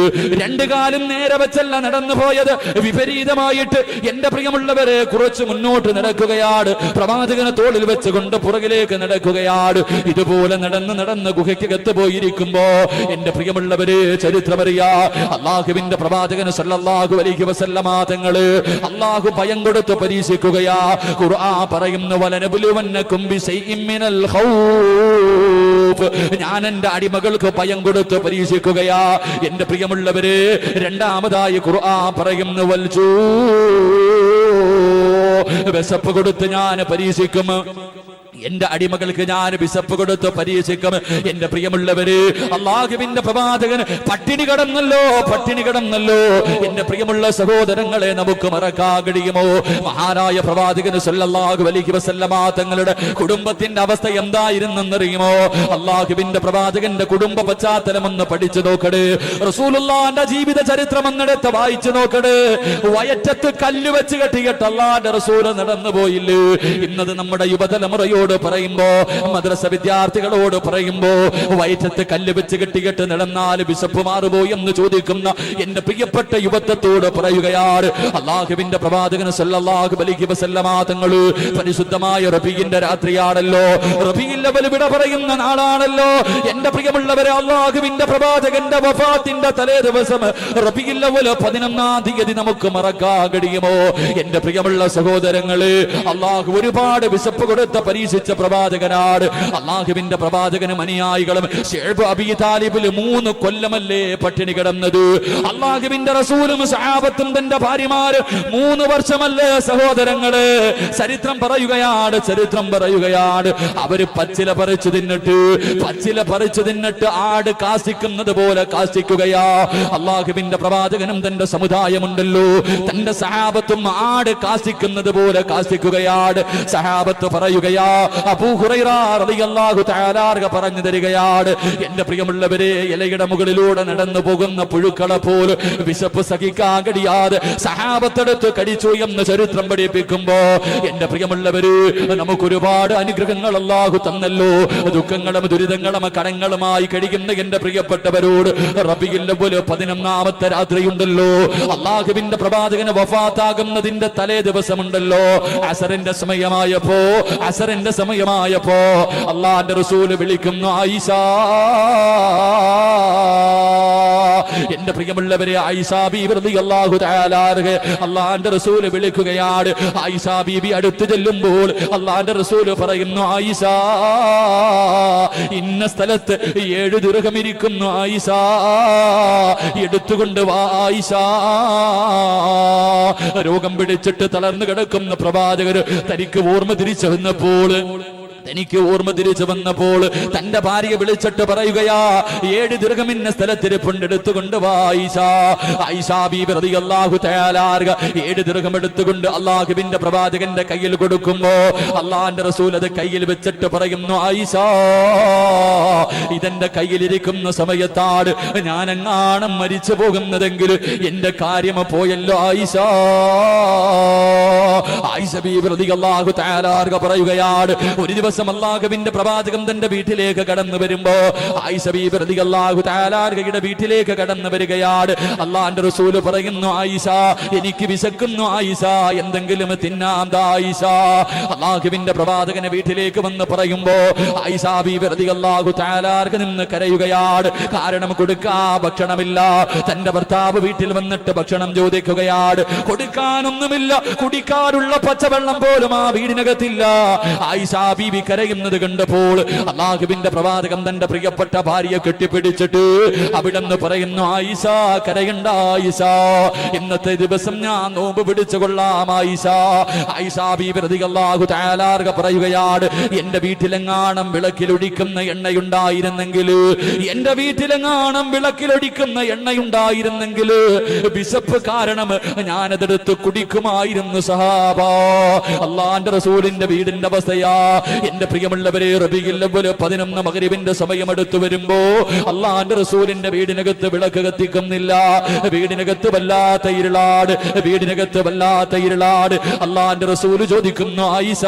2 കാലും നേരെ വെച്ചല്ല നടന്നു പോയത്, വിപരീതമായിട്ട് എന്റെ പ്രിയമുള്ളവരെ കുറച്ച് മുന്നോട്ട് നടക്കുകയാണ്. പ്രവാചകനെ തോളിൽ വെച്ചുകൊണ്ട് പുറകിലേക്ക് നടക്കുകയാണ്. ഇതുപോലെ നടന്ന് ഗുഹയ്ക്കകത്ത് പോയിരിക്കുമ്പോ എന്റെ പ്രിയമുള്ളവരെ, ചരിത്രമറിയാ, അല്ലാഹുവിന്റെ പ്രവാചകൻ സല്ലല്ലാഹു അലൈഹി വസല്ലമ തങ്ങള് അല്ലാഹു ഭയം കൊടുത്ത് പരീക്ഷിക്കുകയാ. ഖുർആൻ പറയുന്നു, വലനബുലുവന്നകും ബിശൈഇൻ മിനൽ ഖൗഫ്, ഞാൻ എന്റെ അടിമകൾക്ക് ഭയം കൊടുത്ത് പരീക്ഷിക്കുകയാ. എന്റെ പ്രിയമുള്ളവരെ, രണ്ടാമതായി ഖുർആൻ പറയുന്നു, വൽജൂ, വിശപ്പ് കൊടുത്ത് ഞാൻ പരീക്ഷിക്കും. എന്റെ അടിമകൾക്ക് ഞാൻ വിശപ്പ് കൊടുത്ത് പരീക്ഷിക്കും. എന്റെ പ്രിയമുള്ളവര്, അല്ലാഹുവിന്റെ പ്രവാചകൻ പട്ടിണി കിടന്നല്ലോ. എന്റെ പ്രിയമുള്ള സഹോദരങ്ങളെ, നമുക്ക് മറക്കാൻ കഴിയുമോ? മഹാനായ പ്രവാചകൻ സല്ലല്ലാഹു അലൈഹി വസല്ലമ തങ്ങളുടെ കുടുംബത്തിന്റെ അവസ്ഥ എന്തായിരുന്നെന്നറിയുമോ? അല്ലാഹുവിന്റെ പ്രവാചകന്റെ കുടുംബ പശ്ചാത്തലം ഒന്ന് പഠിച്ചു നോക്കട്. റസൂലുള്ളാഹിന്റെ ജീവിത ചരിത്രം ഒന്നെടുത്ത് വായിച്ചു നോക്കട്. വയറ്റത്ത് കല്ല് വെച്ച് കെട്ടിയിട്ട് അല്ലാഹുവിന്റെ റസൂൽ നടന്നു പോയില്ലേ? ഇന്നത് നമ്മുടെ യുവതലമുറയോട് പറയുമ്പോ, മദ്രസ വിദ്യാർത്ഥികളോട് പറയുമ്പോ, വയറ്റത്ത് കല്ല് വെച്ച് കെട്ടിയിട്ട് നടന്നാൽ വിശപ്പ് മാറുമോ എന്ന് ചോദിക്കുന്ന എന്റെ പ്രിയപ്പെട്ട യുവത്വത്തോട് പറയുകയാണ്. അല്ലാഹുവിന്റെ പ്രവാചകൻ സല്ലല്ലാഹു അലൈഹി വസല്ലമ തങ്ങള് പരിശുദ്ധമായ റബീഇന്റെ രാത്രിയാണല്ലോ, റബീഉൽ അവ്വൽ വിട പറയുന്ന നാളാണല്ലോ. എന്റെ പ്രിയമുള്ളവരെ, അല്ലാഹുവിന്റെ പ്രവാചകന്റെ വഫാത്തിന്റെ തലേ ദിവസം റബീഉൽ അവ്വൽ 11-ാം തീയതി നമുക്ക് മറക്കാൻ കഴിയുമോ? എന്റെ പ്രിയമുള്ള സഹോദരങ്ങള്, അല്ലാഹു ഒരുപാട് വിശപ്പ് കൊടുത്ത പരീക്ഷിച്ച പ്രവാചകനാണ്. അല്ലാഹുവിന്റെ പ്രവാചകനും അനുയായികളും ശുഐബ് അബീ താലിബിൽ 3 കൊല്ലമല്ലേ പട്ടിണി കിടന്നത്? അല്ലാഹുവിന്റെ റസൂലും സഹാബത്തും തന്റെ ഭാര്യമാര് 3 വർഷമല്ലേ സഹോദരങ്ങള്? ചരിത്രം പറയുകയാണ്, അവര് പച്ചില പറിച്ചു തിന്നിട്ട് ആട് കാസിക്കുന്നത് പോലെ കാസിക്കുകയാ. അല്ലാഹുവിന്റെ പ്രവാചകനും തന്റെ സമുദായമുണ്ടല്ലോ, തന്റെ സഹാബത്തും ആട് കാസിക്കുന്നത് പോലെ കാസിക്കുകയാണ്. സഹാബത്ത് പറയുകയാ, അബൂ ഹുറൈറ റളിയല്ലാഹു തആല പറഞ്ഞു തരികയാണ്, എന്റെ പ്രിയമുള്ളവരെ, ഇലയുടെ മുകളിലൂടെ നടന്നു പോകുന്ന പുഴുക്കളെ പോലെ വിശപ്പ് സഹിക്കാൻ കഴിയാതെ സഹാബത്തെടുത്ത് കടിച്ചു എന്ന് ചരിത്രം പഠിപ്പിക്കുമ്പോ, എന്റെ പ്രിയമുള്ളവര്, നമുക്കൊരുപാട് അനുഗ്രഹങ്ങൾ അല്ലാഹു തന്നല്ലോ. ദുഃഖങ്ങളും ദുരിതങ്ങളും കടങ്ങളുമായി കഴിയുന്ന എന്റെ പ്രിയപ്പെട്ടവരോട് റബീഉൽ അവ്വൽ 11-ാമത്തെ രാത്രിയുണ്ടല്ലോ, അല്ലാഹുവിന്റെ പ്രവാചകന് വഫാത്താകുന്നതിന്റെ തലേ ദിവസമുണ്ടല്ലോ, അസറിന്റെ സമയമായപ്പോ അല്ലാഹുവിന്റെ റസൂൽ വിളിക്കുന്നു, ആയിഷ എന്റെ പ്രിയമുള്ളവരെ, ആയിഷ ബീബി റളിയല്ലാഹു തആല അല്ലാഹുവിന്റെ റസൂൽ വിളിക്കുകയാണ്. ആയിഷ ബീബി അടുത്ത് ചെല്ലുമ്പോൾ അല്ലാഹുവിന്റെ റസൂൽ പറയുന്നു, ആയിഷ ഇന്ന സ്ഥലത്ത് 7 ദിർഹം ഇരിക്കുന്നു, ആയിഷ എടുത്തുകൊണ്ട് വാ ആയിഷ. രോഗം പിടിച്ചിട്ട് തളർന്നു കിടക്കുന്ന പ്രവാചകർ തനിക്ക് ഓർമ്മ തിരിച്ചു വന്നപ്പോൾ തന്റെ ഭാര്യ വിളിച്ചിട്ട് പറയുകയാ, 7 ദിർഹമിന്ന സ്ഥലത്തിരിപ്പുണ്ട്, എടുത്തുകൊണ്ട് വാ ആയിഷ. ആയിഷ ബീബി റളിയല്ലാഹു തആല 7 ദിർഹം എടുത്തുകൊണ്ട് അല്ലാഹുവിന്റെ പ്രവാചകന്റെ കയ്യിൽ കൊടുക്കുമ്പോ അല്ലാഹുവിന്റെ റസൂൽ അത് കയ്യിൽ വെച്ചിട്ട് പറയുന്നു, ആയിഷ ഇതെന്റെ കയ്യിലിരിക്കുന്ന സമയത്താണ് ഞാനെങ്ങാനും മരിച്ചു പോകുന്നതെങ്കിൽ എന്റെ കാര്യം പോയല്ലോ ആയിഷ. ആയിഷ ബീബി റളിയല്ലാഹു തആല പറയുകയാണ്, ഒരു ദിവസം അല്ലാഹുവിന്റെ പ്രവാചകൻ തന്റെ വീട്ടിലേക്ക് കടന്നു വരുമ്പോ ആയിഷ ബീബി റളിയല്ലാഹു തആലയുടെ വീട്ടിലേക്ക് കടന്നു വരികയാണ്. അല്ലാഹുവിന്റെ റസൂൽ പറയുന്നു, ആയിഷ എനിക്ക് വിശക്കുന്നു ആയിഷ, എന്തെങ്കിലും തിന്നാം ദാ ആയിഷ. അല്ലാഹുവിന്റെ പ്രവാചകനെ വീട്ടിലേക്ക് വന്ന് പറയുമ്പോ ആയിഷ ബീബി റളിയല്ലാഹു തആല നിന്ന് കരയുകയാണ്. കാരണം കൊടുക്കാ ഭക്ഷണമില്ല. തന്റെ ഭർത്താവ് വീട്ടിൽ വന്നിട്ട് ഭക്ഷണം ചോദിക്കുകയാണ്, കൊടുക്കാനൊന്നുമില്ല, കുടിക്കാനുള്ള പച്ചവെള്ളം പോലും ആ വീടിനകത്തില്ല. ആയിഷ ബീബി കരയുന്നത് കണ്ടപ്പോൾ അല്ലാഹുവിന്റെ പ്രവാചകൻ തന്റെ പ്രിയപ്പെട്ട ഭാര്യയെ കെട്ടിപ്പിടിച്ചിട്ട് അവിടെന്ന് പറയുന്നു, ആയിഷ കരയണ്ട ആയിഷ, ഇന്നത്തെ ദിവസം ഞാൻ നോമ്പ് പിടിച്ചു കൊള്ളാം ആയിഷ. ആയിഷ ബീബി റളിയല്ലാഹു തആല പറയുകയാണ്, എന്റെ വീട്ടിലെങ്ങാണം വിളക്കിലൊഴിക്കുന്ന എണ്ണയുണ്ടായിരുന്നെങ്കിൽ, എന്റെ വീട്ടിലെങ്ങാണം വിളക്കിലൊഴിക്കുന്ന എണ്ണയുണ്ടായിരുന്നെങ്കിൽ വിശപ്പ് കാരണം ഞാനതെടുത്ത് കുടിക്കുമായിരുന്നു സഹാബ. അല്ലാഹുവിന്റെ റസൂലിന്റെ വീടിന്റെ അവസ്ഥയാ. എന്റെ പ്രിയമുള്ളവരെ, റബീഉൽ അവ്വൽ 11 മഗ്രിബിന്റെ സമയം അടുത്തു വരുമ്പോ അല്ലാഹുവിന്റെ റസൂലിന്റെ വീടിനകത്ത് വിളക്ക് കത്തിക്കുന്നില്ല. വീടിനകത്ത് വല്ലാത്ത ഇരുളാട്. അല്ലാഹുവിന്റെ റസൂൽ ചോദിക്കുന്നു, ആയിഷ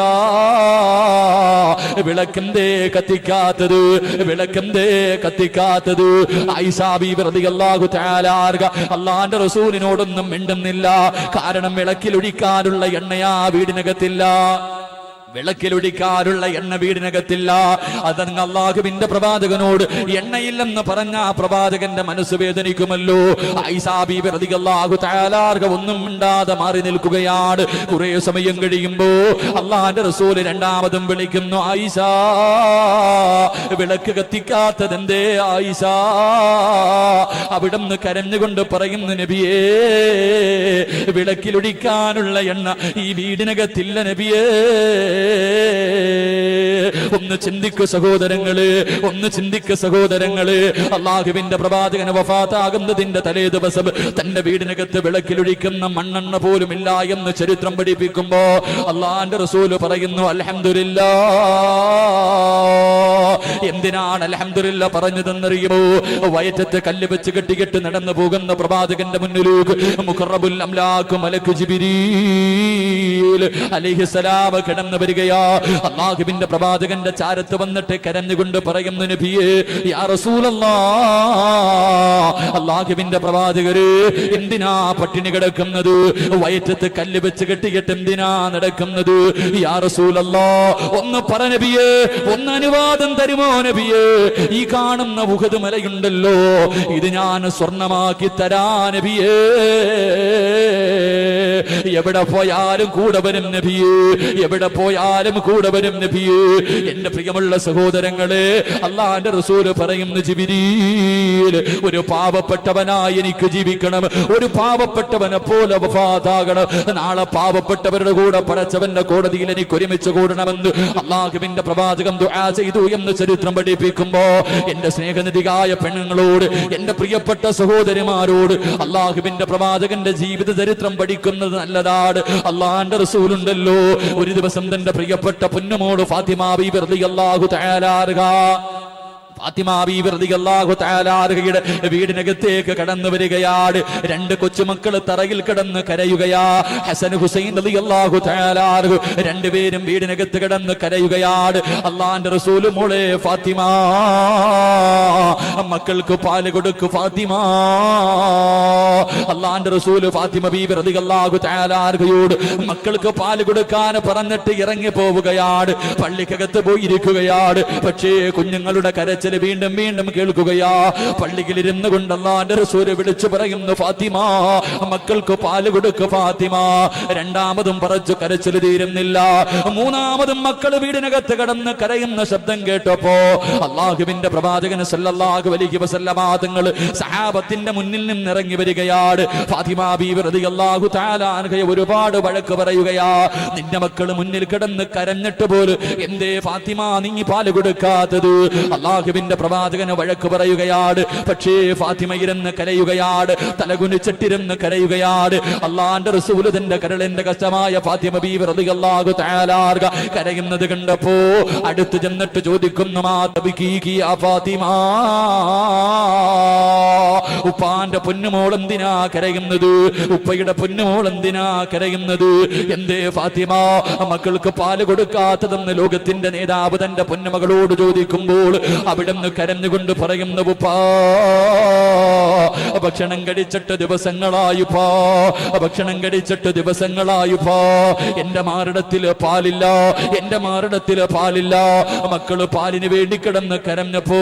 വിളക്കെന്തേ കത്തിക്കാത്തത്? ആയിഷ ബീബി റളിയല്ലാഹു തആല അല്ലാഹുവിന്റെ റസൂലിനോടൊന്നും മിണ്ടുന്നില്ല. കാരണം വിളക്കിലൊഴിക്കാനുള്ള എണ്ണയാ വീടിനകത്തില്ല. അതങ്ങ് അല്ലാഹുവിന്റെ പ്രവാചകനോട് എണ്ണയില്ലെന്ന് പറഞ്ഞ ആ പ്രവാചകന്റെ മനസ്സ് വേദനിക്കുമല്ലോ. ആയിഷ ബീബി റളിയല്ലാഹു തആല ഒന്നും മിണ്ടാതെ മാറി നിൽക്കുകയാണ്. കുറെ സമയം കഴിയുമ്പോ അല്ലാഹുവിന്റെ റസൂൽ രണ്ടാമതും വിളിക്കുന്നു, ആയിഷ വിളക്ക് കത്തിക്കാത്തതെന്തേ ആയിഷ? അവിടുന്ന് കരഞ്ഞുകൊണ്ട് പറയുന്നു, നബിയേ വിളക്കിലൊഴിക്കാനുള്ള എണ്ണ ഈ വീടിനകത്തില്ല നബിയേ. ഒന്ന് ചിന്തിക്കു സഹോദരങ്ങള്, അല്ലാഹുവിന്റെ പ്രവാചകൻ വഫാത്താകുന്നതിന്റെ തലേ ദിവസം തന്റെ വീടിനകത്ത് വിളക്കിലൊഴിക്കുന്ന മണ്ണെണ്ണ പോലും ഇല്ല എന്ന് ചരിത്രം പഠിപ്പിക്കുമ്പോ അല്ലാഹുവിന്റെ റസൂൽ പറയുന്നു, അൽഹംദുലില്ലാഹ്. എന്തിനാണ് അൽഹംദുലില്ലാഹ് പറഞ്ഞതെന്നറിയുമോ? വയറ്റത്ത് കല്ല് വെച്ച് കെട്ടിക്കെട്ട് നടന്നു പോകുന്ന പ്രവാചകന്റെ മുന്നിലേക്ക് മുഖറബുൽ അംലാഖ് മലക്ക് ജിബ്രീൽ അലൈഹിസ്സലാം കടന്നു വരികയാ. അല്ലാഹുവിന്റെ പ്രവാചകന്റെ ചാരത്ത് വന്നിട്ട് കരഞ്ഞുകൊണ്ട് പറയുന്നു, നബിയേ യാ റസൂലല്ലാഹ്, അല്ലാഹുവിന്റെ പ്രവാചകരെ എന്തിനാ പട്ടിണി കിടക്കുന്നത്? വയറ്റത്ത് കല്ല് വെച്ച് കെട്ടിയിട്ട് എന്തിനാ നടക്കുന്നത്? യാ റസൂലല്ലാഹ്, ഒന്ന് പറ നബിയേ, ഒന്ന് അനുവാദം തരുമോ നബിയേ? ഈ കാണുന്ന ഉഹദ് മലയുണ്ടല്ലോ, ഇത് ഞാൻ സ്വർണമാക്കി തരാ നബിയേ. എവിടെ പോയാലും കൂടെ വരും നബിയേ, എവിടെ പോയാലും കൂടെ വരും നബിയേ. എന്റെ പ്രിയമുള്ള സഹോദരങ്ങളെ, അല്ലാഹുവിന്റെ റസൂൽ പറയുന്നു, ജിബ്രീൽ ഒരു പാവപ്പെട്ടവനായി എനിക്ക് ജീവിക്കണം, ഒരു പാവപ്പെട്ടവനെ പോലെ വഫാത്താകണം. നാളെ പാവപ്പെട്ടവരുടെ കൂടെ പടച്ചവന്റെ കോടതിയിൽ എനിക്ക് ഒരുമിച്ച് കൂടണമെന്ന് അല്ലാഹുവിന്റെ പ്രവാചകൻ ദുആ ചെയ്തു എന്ന് ചരിത്രം പഠിപ്പിക്കുമ്പോ എന്റെ സ്നേഹനിധിയായ പെണ്ണുങ്ങളോട്, എന്റെ പ്രിയപ്പെട്ട സഹോദരിമാരോട് അല്ലാഹുവിന്റെ പ്രവാചകന്റെ ജീവിത ചരിത്രം പഠിക്കുന്നത് നല്ലതാണ്. അല്ലാഹുവിന്റെ റസൂലുണ്ടല്ലോ, ഒരു ദിവസം തന്റെ പ്രിയപ്പെട്ട പൊന്നുമോള് ഫാത്തിമ ബീബി റളിയല്ലാഹു തആല ഫാത്തിമ ബീബി റളിയല്ലാഹു തആല അൻഹയുടെ വീടിനകത്തേക്ക് കടന്നു വരികയാണ്. രണ്ട് കൊച്ചുമക്കള് തറയിൽ കിടന്ന് കരയുകയാ. ഹസൻ ഹുസൈൻ റളിയല്ലാഹു തആല അൻഹു രണ്ടുപേരും വീടിനകത്ത് കിടന്ന് കരയുകയാണ്. അല്ലാഹുവിന്റെ റസൂൽ, മോളെ ഫാത്തിമ, മക്കൾക്ക് പാല് കൊടുക്കു ഫാത്തിമ. അല്ലാഹുവിന്റെ റസൂൽ ഫാത്തിമ ബീബി റളിയല്ലാഹു തആല അൻഹയോട് മക്കൾക്ക് പാല് കൊടുക്കാൻ പറഞ്ഞിട്ട് ഇറങ്ങി പോവുകയാണ്. പള്ളിക്കകത്ത് പോയിരിക്കുകയാണ്. പക്ഷേ കുഞ്ഞുങ്ങളുടെ കരച്ചിൽ കരച്ചിൽ വീണ്ടും വീണ്ടും കേൾക്കുകയാ. പള്ളിയിൽ ഇരുന്നു കൊണ്ട് അല്ലാഹുവിന്റെ റസൂൽ വിളിച്ചു പറയുന്നു, ഫാത്തിമ മക്കൾക്ക് പാല് കൊടുക്ക് ഫാത്തിമ. രണ്ടാമതും പറച്ചു കരച്ചിൽ തീരുന്നില്ല. മൂന്നാമതും മക്കൾ വീടിനകത്ത് കടന്ന് കരയുന്ന ശബ്ദം കേട്ടപ്പോ അല്ലാഹുവിന്റെ പ്രവാചകൻ സല്ലല്ലാഹു അലൈഹി വസല്ലമ തങ്ങൾ സഹാബത്തിന്റെ മുന്നിൽ നിന്ന് ഇറങ്ങി വരികയാണ്. ഫാത്തിമ ബീവി റളിയല്ലാഹു തആല അൻഹയെ ഒരുപാട് വഴക്ക് പറയുകയാ. നിന്റെ മക്കൾ മുന്നിൽ കിടന്ന് കരഞ്ഞിട്ട് പോലും എന്തേ ഫാത്തിമ നീ പാല് കൊടുക്കാത്തത്? അല്ലാഹുവിന്റെ പ്രവാചകന് വഴക്ക് പറയുകയാണ്. പക്ഷേ ഫാത്തിമ ഇരുന്ന് കരയുകയാണ്, തലകുനിച്ചിട്ടിരുന്ന് കരയുകയാണ്. അല്ലാഹുവിന്റെ റസൂൽ തന്റെ കരളിന്റെ കഷ്ടമായ ഫാത്തിമ ബീവി റളിയല്ലാഹു തആല കരയുന്നത് കണ്ടപ്പോ അടുത്ത് ചെന്നിട്ട് ചോദിക്കുന്നു, മാ തബ്കീകി യാ ഫാത്തിമ, ഉപ്പാന്റെ പൊന്നുമോൾ എന്തിനാ കരയുന്നത്? ഉപ്പയുടെ പൊന്നുമോൾ എന്തിനാ കരയുന്നത്? എന്തേ ഫാത്തിമ മക്കൾക്ക് പാല് കൊടുക്കാത്തതെന്ന് ലോകത്തിന്റെ നേതാവ് തന്റെ പൊന്നുമകളോട് ചോദിക്കുമ്പോൾ അവിടുന്ന് കരഞ്ഞുകൊണ്ട് പറയുന്നു, ഉപ്പാ ഭക്ഷണം കഴിച്ചിട്ട് ദിവസങ്ങളായുപ്പാ, ഭക്ഷണം കഴിച്ചിട്ട് ദിവസങ്ങളായുപ്പാ, എന്റെ മാറിടത്തില് പാലില്ല, എന്റെ മാറിടത്തില് പാലില്ല. മക്കള് പാലിന് വേണ്ടി കിടന്ന് കരഞ്ഞപ്പോ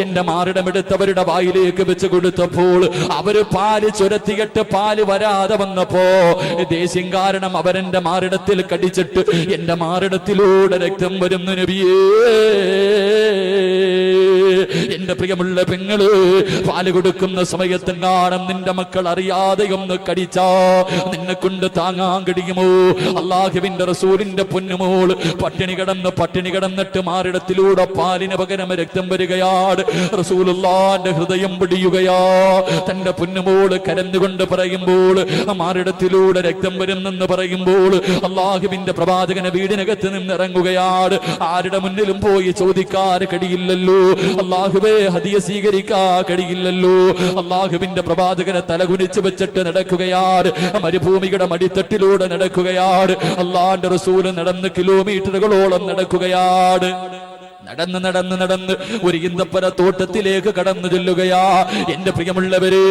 എന്റെ മാറിടമെടുത്തവരുടെ വായിലേക്ക് വെച്ച് കൊടുത്തപ്പോൾ അവര് പാല് ചുരത്തിയിട്ട് പാല് വരാതെ വന്നപ്പോ ദേഷ്യം കാരണം അവരെന്റെ മാറിടത്തിൽ കടിച്ചിട്ട് എന്റെ മാറിടത്തിലൂടെ രക്തം വരുന്നു നബിയേ. എന്റെ പ്രിയമുള്ള പെങ്ങള്, പാല് കൊടുക്കുന്ന സമയത്തും കാണും നിന്റെ മക്കൾ അറിയാതെ ഒന്ന് കടിച്ചാ നിന്നെ കൊണ്ട് താങ്ങാൻ കഴിയുമോ? അല്ലാഹുവിന്റെ റസൂലിന്റെ പൊന്നുമോൾ പട്ടിണി കിടന്നിട്ട് മാറിടത്തിലൂടെ പാലിന് പകരം രക്തം വരികയാണ്. റസൂലുള്ളാഹിന്റെ ഹൃദയം പിടിയുകയാ. തന്റെ പൊന്നുമോള് കരഞ്ഞുകൊണ്ട് പറയുമ്പോൾ മാറിടത്തിലൂടെ രക്തം വരുന്നെന്ന് പറയുമ്പോൾ അല്ലാഹുവിന്റെ പ്രവാചകനെ വീടിനകത്ത് നിന്ന് ഇറങ്ങുകയാണ്. ആരുടെ മുന്നിലും പോയി ചോദിക്കാൻ കഴിയില്ലല്ലോ, അല്ലാഹുവേ ഹദിയ സ്വീകരിക്കാൻ കഴിയില്ലല്ലോ. അല്ലാഹുവിന്റെ പ്രവാചകനെ തലകുനിച്ച് വെച്ചിട്ട് നടക്കുകയാണ്. മരുഭൂമിയുടെ മടിത്തട്ടിലൂടെ നടക്കുകയാണ്. അല്ലാഹുവിന്റെ റസൂൽ നടന്ന് കിലോമീറ്ററുകളോളം നടക്കുകയാണ്. നടന്ന് ഒരു ഈന്തപ്പന തോട്ടത്തിലേക്ക് കടന്നു ചെല്ലുകയാ. എന്റെ പ്രിയമുള്ളവരെ,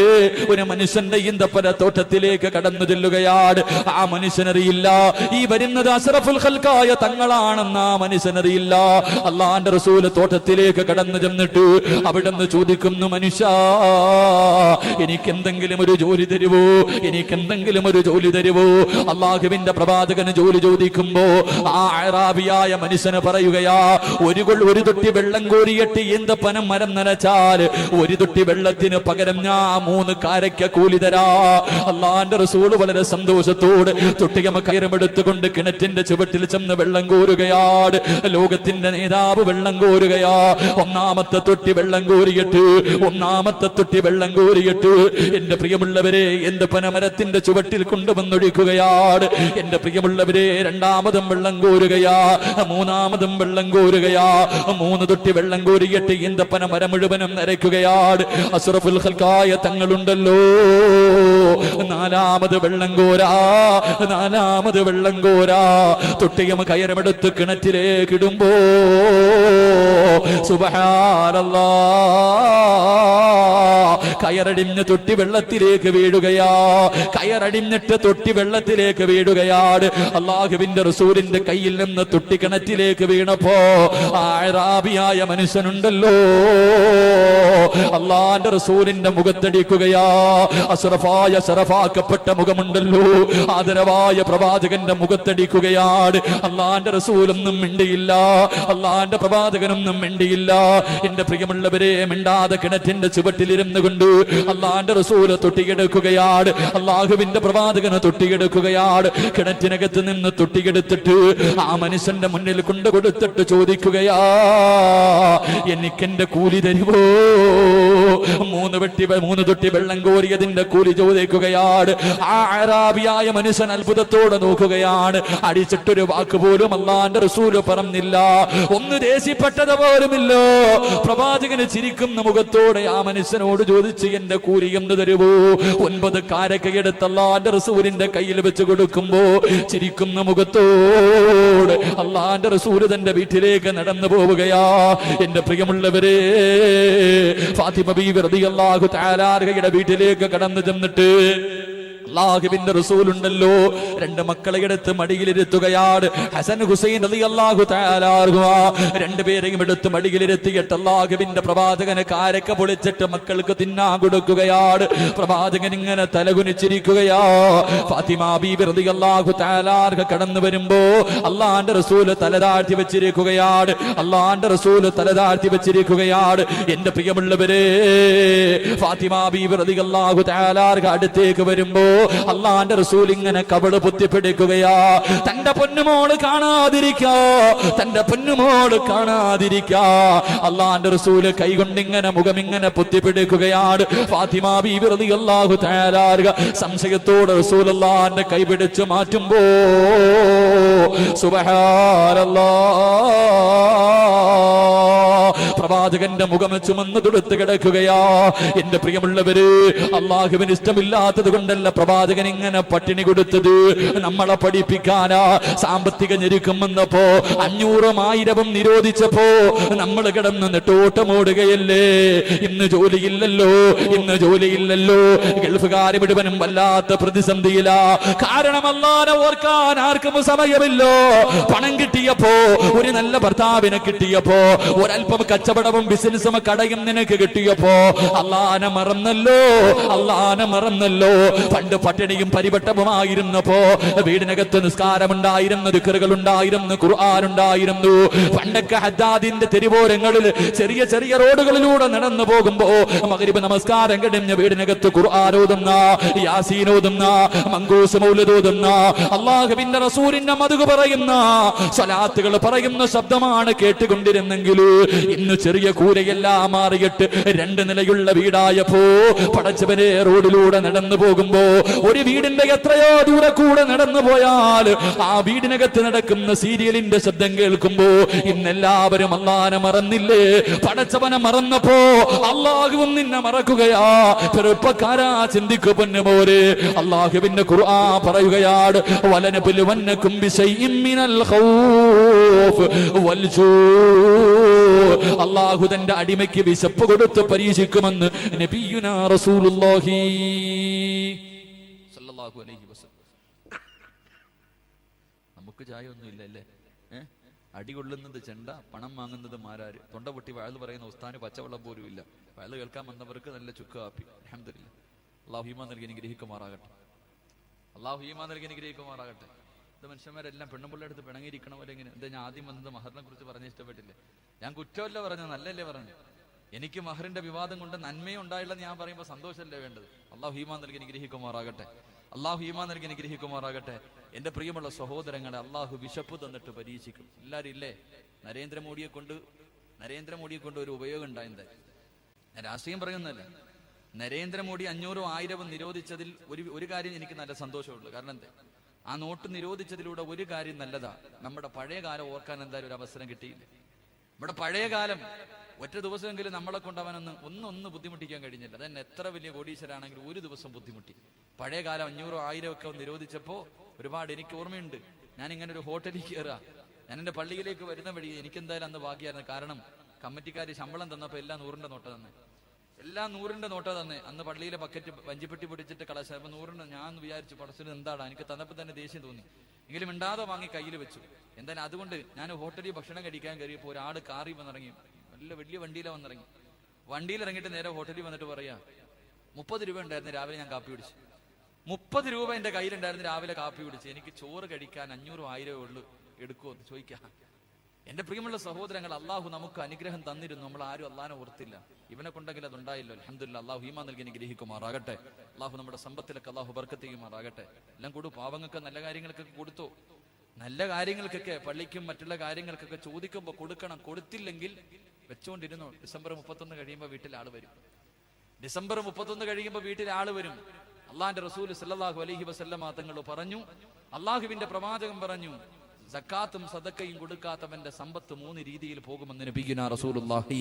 ഒരു മനുഷ്യന്റെ ഈന്തപ്പന തോട്ടത്തിലേക്ക് കടന്നു ചെല്ലുകയാണ്. ആ മനുഷ്യനറിയില്ല ഈ വരുന്നത് അഷ്റഫുൽ ഖൽഖായ തങ്ങളാണെന്ന് ആ മനുഷ്യനറിയില്ല. അല്ലാഹുവിന്റെ റസൂൽ തോട്ടത്തിലേക്ക് കടന്നു ചെന്നിട്ട് അവിടുന്ന് ചോദിക്കുന്നു, മനുഷ്യ എനിക്കെന്തെങ്കിലും ഒരു ജോലി തരുവോ, എനിക്കെന്തെങ്കിലും ഒരു ജോലി തരുവോ? അല്ലാഹുവിന്റെ പ്രവാചകന് ജോലി ചോദിക്കുമ്പോ ആ അറാബിയായ മനുഷ്യന് പറയുകയാ, ഒരു തൊട്ടി വെള്ളം കോരിയിട്ട് ഈന്തപ്പനം മരം നനച്ചാൽ ഒരു തൊട്ടി വെള്ളത്തിന് പകരം ഞാൻ 3 കാരയ്ക്ക കൂലി തരാ. അല്ലാഹുവിന്റെ റസൂൽ വളരെ സന്തോഷത്തോടെ തൊട്ടിയമ കയറുമെടുത്തുകൊണ്ട് കിണറ്റിന്റെ ചുവട്ടിൽ ചെന്ന് വെള്ളം കോരുകയാണ്. ലോകത്തിന്റെ നേതാവ് വെള്ളം കോരുകയാ. ഒന്നാമത്തെ തൊട്ടി വെള്ളം കോരിയിട്ട് എന്റെ പ്രിയമുള്ളവരെ ഈന്തപ്പന മരത്തിന്റെ ചുവട്ടിൽ കൊണ്ടുവന്നൊഴിക്കുകയാണ്. എന്റെ പ്രിയമുള്ളവരെ, രണ്ടാമതും വെള്ളം കോരുകയാ, മൂന്നാമതും വെള്ളം കോരുകയാ. 3 തൊട്ടി വെള്ളം കോരിയിട്ട് ഈന്തപ്പന മരം മുഴുവനും നരയ്ക്കുകയാണ്. അഷ്റഫുൽ ഖൽഖായ തങ്ങളുണ്ടല്ലോ, നാലാമത് വെള്ളം കോരാ തൊട്ടിയം കയറമെടുത്ത് കിണറ്റിലേക്ക് ഇടുമ്പോ സുബ്ഹാനല്ലാഹ്, കയറടിഞ്ഞ് തൊട്ടി വെള്ളത്തിലേക്ക് വീഴുകയാ. കയറടിഞ്ഞിട്ട് തൊട്ടി വെള്ളത്തിലേക്ക് വീഴുകയാണ്. അല്ലാഹുവിന്റെ റസൂലിന്റെ കയ്യിൽ നിന്ന് തൊട്ടി കിണറ്റിലേക്ക് വീണപ്പോ അറാബിയായ മനുഷ്യനുണ്ടല്ലോ, അല്ലാഹുവിന്റെ റസൂലിന്റെ മുഖത്തടിക്കുകയാ. ശറഫാക്കപ്പെട്ട മുഖമുണ്ടല്ലോ, ആദരവായ പ്രവാചകന്റെ മുഖത്തടിക്കുകയാണ്. അല്ലാഹുവിന്റെ റസൂലൊന്നും മിണ്ടിയില്ല, അല്ലാഹുവിന്റെ പ്രവാചകനൊന്നും മിണ്ടിയില്ല. എന്റെ പ്രിയമുള്ളവരെ, മിണ്ടാതെ കിണറ്റിന്റെ ചുവട്ടിലിരുന്നു കൊണ്ട് അല്ലാഹുവിന്റെ റസൂല് തൊട്ടിയെടുക്കുകയാണ്. അല്ലാഹുവിന്റെ പ്രവാചകന് തൊട്ടിയെടുക്കുകയാണ്. കിണറ്റിനകത്ത് നിന്ന് തൊട്ടിയെടുത്തിട്ട് ആ മനുഷ്യന്റെ മുന്നിൽ കൊണ്ടു കൊടുത്തിട്ട് ചോദിക്കുകയാ, എനിക്കെന്റെ കൂലി തരുവോ? 3 തൊട്ടി വെള്ളം കോരിയതിന്റെ കൂലി ചോദിക്കുകയാണ്. ആ അറാബിയായ മനുഷ്യൻ അത്ഭുതത്തോടെ നോക്കുകയാണ്. അടിച്ചിട്ടൊരു വാക്ക് പോലും അല്ലാഹുവിന്റെ റസൂൽ പറഞ്ഞില്ല, ഒന്ന് ദേഷ്യപ്പെട്ടത് പോലുമില്ലോ. പ്രവാചകന് ചിരിക്കുന്ന മുഖത്തോടെ ആ മനുഷ്യനോട് ചോദിച്ചു, എന്റെ കൂലി എന്ന് തരുവോ? 9 കാരക്കയെടുത്ത് അല്ലാഹുവിന്റെ റസൂലിന്റെ കയ്യിൽ വെച്ച് കൊടുക്കുമ്പോ ചിരിക്കുന്ന മുഖത്തോടെ അല്ലാഹുവിന്റെ റസൂൽ തന്റെ വീട്ടിലേക്ക് നടന്നു പോവുകയാ. എന്റെ പ്രിയമുള്ളവരെ, ഫാത്തിമ ബീവി റളിയല്ലാഹു തആല അൻഹയുടെ വീട്ടിലേക്ക് കടന്നു ചെന്നിട്ട് അല്ലാഹുവിന്റെ റസൂലുണ്ടല്ലോ, രണ്ട് മക്കളെ എടുത്ത് മടിയിലിരുത്തുകയാണ്. ഹസൻ ഹുസൈൻ റളിയല്ലാഹു തആല രണ്ടുപേരെയും എടുത്ത് മടിയിലിരുത്തിയിട്ട് അല്ലാഹുവിന്റെ പ്രവാചകന് കാരക്ക പൊളിച്ചിട്ട് മക്കൾക്ക് തിന്നാൻ കൊടുക്കുകയാണ്. പ്രവാചകൻ ഇങ്ങനെ തലകുനിച്ചിരിക്കുകയാ. ഫാത്തിമ ബീബി റളിയല്ലാഹു തആല കടന്നു വരുമ്പോ അല്ലാഹുവിന്റെ റസൂൽ തല താഴ്ത്തി വെച്ചിരിക്കുകയാണ്. അല്ലാഹുവിന്റെ റസൂൽ തല താഴ്ത്തി വെച്ചിരിക്കുകയാണ്. എന്റെ പ്രിയമുള്ളവരെ, ഫാത്തിമ ബീബി റളിയല്ലാഹു തആല അടുത്തേക്ക് വരുമ്പോ അല്ലാഹുവിന്റെ റസൂൽ ഇങ്ങനെ കവിള് പൊത്തിപ്പിടിക്കുകയാ. തന്റെ പൊന്നുമോള് കാണാതിരിക്കാ, തന്റെ പൊന്നുമോള് കാണാതിരിക്കാ. അല്ലാഹുവിന്റെ റസൂൽ കൈകൊണ്ട് ഇങ്ങനെ മുഖം ഇങ്ങനെ പൊത്തിപ്പിടിക്കുകയാണ്. ഫാത്തിമ ബീബി റളിയല്ലാഹു തആല സംശയത്തോടെ റസൂലുള്ളാഹിന്റെ കൈ പിടിച്ചു മാറ്റുമ്പോ സുബ്ഹാനല്ലാഹ്, പ്രവാചകന്റെ മുഖം ചുമന്ന് തുടുത്ത് കിടക്കുകയാ. എന്റെ പ്രിയമുള്ളവര്, അള്ളാഹുവിന് ഇഷ്ടമില്ലാത്തത് കൊണ്ടല്ല പ്രവാചകൻ ഇങ്ങനെ പട്ടിണി കൊടുത്തത്, നമ്മളെ പഠിപ്പിക്കാനാ. സാമ്പത്തിക ഞെരുക്കം വന്നപ്പോ 500ഉം 1000ഉം നിരോധിച്ചപ്പോ നമ്മൾ കിടന്ന് നെട്ടോട്ടമോടുകയല്ലേ. ഇന്ന് ജോലിയില്ലല്ലോ, ഇന്ന് ജോലിയില്ലല്ലോ. ഗൾഫുകാര് മുഴുവനും വല്ലാത്ത പ്രതിസന്ധിയിലാ. കാരണം അല്ലാഹുവിനെ ഓർക്കാൻ ആർക്കും സമയമില്ലോ. പണം കിട്ടിയപ്പോ, ഒരു നല്ല ഭർത്താവിനെ കിട്ടിയപ്പോ, ഒരല്പം കച്ചവടവും ബിസിനസ്സും കടയും നിനക്ക് കിട്ടിയപ്പോ അല്ലാഹുവിനെ മറന്നല്ലോ, അല്ലാഹുവിനെ മറന്നല്ലോ. പണ്ട് പട്ടിണിയും പരിവട്ടവുമായിരുന്നപ്പോ വീടിനകത്ത് നിസ്കാരമുണ്ടായിരുന്നു, ദിക്റുകൾ ഉണ്ടായിരുന്നു, ഖുർആൻ ഉണ്ടായിരുന്നു. പണ്ടൊക്കെ ഹദ്ദാദിന്റെ തെരുവോരങ്ങളിൽ ചെറിയ ചെറിയ റോഡുകളിലൂടെ നടന്നു പോകുമ്പോ മഗ്രിബ് നമസ്കാരം കഴിഞ്ഞ് വീടിനകത്ത് ഖുർആൻ ഓതുന്ന, യാസീൻ ഓതുന്ന, മങ്കൂസ് മൗലിദ് ഓതുന്ന, അല്ലാഹുവിന്റെ റസൂലിന്റെ മദ്ഹ് പറയുന്ന, സ്വലാത്തുകൾ പറയുന്ന ശബ്ദമാണ് കേട്ടുകൊണ്ടിരുന്നെങ്കിൽ ഇന്ന് ചെറിയ കൂരയെല്ലാം മാറിയിട്ട് 2 നിലയുള്ള വീടായപ്പോ പടച്ചവനെ റോഡിലൂടെ നടന്നു പോകുമ്പോ ഒരു വീടിന്റെ എത്രയോ ദൂരെ കൂടെ നടന്നു പോയാൽ ആ വീടിനകത്ത് നടക്കുന്ന സീരിയലിന്റെ ശബ്ദം കേൾക്കുമ്പോ ഇന്നെല്ലാവരും അല്ലാഹുവിനെ മറന്നില്ലേ? പടച്ചവനെ മറന്നപ്പോ അല്ലാഹുവും നിന്നെ മറക്കുകയാ. ചെറുപ്പക്കാരാ, ചിന്തിക്കു പൊന്നുമോരെ. അല്ലാഹുവിന്റെ ഖുർആൻ പറയുകയാണ്, വലനബുലുവന്നകും ബിശൈഇൻ മിനൽ ഖൗഫ് വൽജൂ. അല്ലാഹു തന്റെ അടിമയ്ക്ക് വിശപ്പ് കൊടുത്ത് പരീക്ഷിക്കുമെന്ന് നബിയുനാ റസൂലുള്ളാഹി സ്വല്ലല്ലാഹു അലൈഹി വസല്ലം. നമുക്ക് ചായ ഒന്നും ഇല്ലല്ലേ? അടികൊള്ളുന്നത് ചെണ്ട, പണം വാങ്ങുന്നത് മാരാര്. തൊണ്ട പൊട്ടി വയല് പറയുന്ന ഉസ്താന് പച്ചവെള്ളം പോലും ഇല്ല. വയല് കേൾക്കാൻ വന്നവർക്ക് നല്ല ചുക്ക് കാപ്പി. അൽഹംദുലില്ലാഹ്. അല്ലാഹു ഈമാൻ നൽകി അനുഗ്രഹിക്കുമാറാകട്ടെ. അല്ലാഹു ഈമാൻ നൽകി അനുഗ്രഹിക്കുമാറാകട്ടെ. ഇത് മനുഷ്യന്മാരെല്ലാം പെണ്ണുമ്പിള്ള അടുത്ത് പിണങ്ങിയിരിക്കണവരെ എങ്ങനെ? എന്താ ഞാൻ ആദ്യം വന്നത് മഹറിനെ കുറിച്ച് പറഞ്ഞ് ഇഷ്ടപ്പെട്ടില്ലേ? ഞാൻ കുറ്റമല്ല പറഞ്ഞു, നല്ലല്ലേ പറഞ്ഞു. എനിക്ക് മഹറിന്റെ വിവാദം കൊണ്ട് നന്മയും ഉണ്ടായില്ലെന്ന് ഞാൻ പറയുമ്പോൾ സന്തോഷമല്ലേ വേണ്ടത്? അല്ലാഹു ഈമാൻ നൽകി അനുഗ്രഹിക്കുമാറാകട്ടെ. അല്ലാഹു ഈമാൻ നൽകി അനുഗ്രഹിക്കുമാറാകട്ടെ. എന്റെ പ്രിയമുള്ള സഹോദരങ്ങളെ, അല്ലാഹു വിശപ്പ് തന്നിട്ട് പരീക്ഷിക്കും. എല്ലാവരും ഇല്ലേ? നരേന്ദ്രമോദിയെ കൊണ്ട് ഒരു ഉപയോഗം ഉണ്ടായത്. ഞാൻ രാഷ്ട്രീയം പറയുന്നതല്ല. നരേന്ദ്രമോദി 500ഉം 1000ഉം നിരോധിച്ചതിൽ ഒരു കാര്യം എനിക്ക് നല്ല സന്തോഷമുള്ളൂ. കാരണം എന്താ? ആ നോട്ട് നിരോധിച്ചതിലൂടെ ഒരു കാര്യം നല്ലതാ. നമ്മുടെ പഴയ കാലം ഓർക്കാൻ എന്തായാലും ഒരു അവസരം കിട്ടിയില്ല. നമ്മുടെ പഴയ കാലം ഒറ്റ ദിവസമെങ്കിലും നമ്മളെ കൊണ്ടവനൊന്ന് ബുദ്ധിമുട്ടിക്കാൻ കഴിഞ്ഞില്ല. അതന്നെ എത്ര വലിയ കോടീശ്വരാണെങ്കിലും ഒരു ദിവസം ബുദ്ധിമുട്ടി. പഴയ കാലം 500ഉം 1000ഉം ഒക്കെ നിരോധിച്ചപ്പോ ഒരുപാട് എനിക്ക് ഓർമ്മയുണ്ട്. ഞാൻ ഇങ്ങനെ ഒരു ഹോട്ടലിൽ കയറുക, ഞാൻ എൻ്റെ പള്ളിയിലേക്ക് വരുന്ന വഴി എനിക്കെന്തായാലും അന്ന് ബാക്കിയായിരുന്നു. കാരണം കമ്മിറ്റിക്കാർ ശമ്പളം തന്നപ്പോൾ എല്ലാം 100ന്റെ നോട്ട തന്നെ, എല്ലാം 100ന്റെ നോട്ട തന്നെ. അന്ന് പള്ളിയിലെ ബക്കറ്റ് വഞ്ചിപ്പെട്ടി പിടിച്ചിട്ട് കളശം 100ന്റെ. ഞാൻ വിചാരിച്ചു പടച്ചിന് എന്താടാ, എനിക്ക് തന്നപ്പോൾ തന്നെ ദേഷ്യം തോന്നി. എങ്കിലും മിണ്ടാതെ വാങ്ങി കയ്യിൽ വെച്ചു. എന്തായാലും അതുകൊണ്ട് ഞാൻ ഹോട്ടലിൽ ഭക്ഷണം കഴിക്കാൻ കയറിയപ്പോൾ ഒരാൾ കാറിൽ വന്നിറങ്ങി, വലിയ വണ്ടിയിലാണ് വന്നിറങ്ങി. വണ്ടിയിൽ ഇറങ്ങിയിട്ട് നേരെ ഹോട്ടലിൽ വന്നിട്ട് പറയാ, 30 രൂപ ഉണ്ടായിരുന്നു രാവിലെ ഞാൻ കാപ്പി പിടിച്ചു. 30 രൂപ എൻ്റെ കയ്യിലുണ്ടായിരുന്നു രാവിലെ കാപ്പി പിടിച്ച്. എനിക്ക് ചോറ് കഴിക്കാൻ 500ഉം 1000ഉം ഉള്ളു, എടുക്കുമോ എന്ന് ചോദിക്കാം. എന്റെ പ്രിയമുള്ള സഹോദരങ്ങൾ, അള്ളാഹു നമുക്ക് അനുഗ്രഹം തന്നിരുന്നു. നമ്മൾ ആരും അള്ളാഹിനെ ഓർത്തില്ല. ഇവനെ കൊണ്ടെങ്കിൽ അതുണ്ടായില്ലോ. അൽഹംദുലില്ലാഹ്. അള്ളാഹു ഈമാൻ നൽകി അനുഗ്രഹിക്കുമാറാകട്ടെ. അള്ളാഹു നമ്മുടെ സമ്പത്തിലൊക്കെ അള്ളാഹു ബർക്കത്ത് ചെയ്യുമാറാകട്ടെ. എല്ലാം കൊടു. പാവങ്ങൾക്ക് നല്ല കാര്യങ്ങൾക്കൊക്കെ കൊടുത്തു. നല്ല കാര്യങ്ങൾക്കൊക്കെ, പള്ളിക്കും മറ്റുള്ള കാര്യങ്ങൾക്കൊക്കെ ചോദിക്കുമ്പോൾ കൊടുക്കണം. കൊടുത്തില്ലെങ്കിൽ വെച്ചോണ്ടിരുന്നു. ഡിസംബർ 31 കഴിയുമ്പോൾ വീട്ടിൽ ആള് വരും. ഡിസംബർ 31 കഴിയുമ്പോൾ വീട്ടിൽ ആള് വരും. അള്ളാഹിന്റെ റസൂൽ സല്ലല്ലാഹു അലൈഹി വസല്ലമ തങ്ങൾ പറഞ്ഞു, അള്ളാഹുവിന്റെ പ്രവാചകൻ പറഞ്ഞു, സക്കാത്തും സദക്കയും കൊടുക്കാത്തവന്റെ സമ്പത്ത് 3 രീതിയിൽ പോകുമെന്ന് നബിയുനാ റസൂലുള്ളാഹി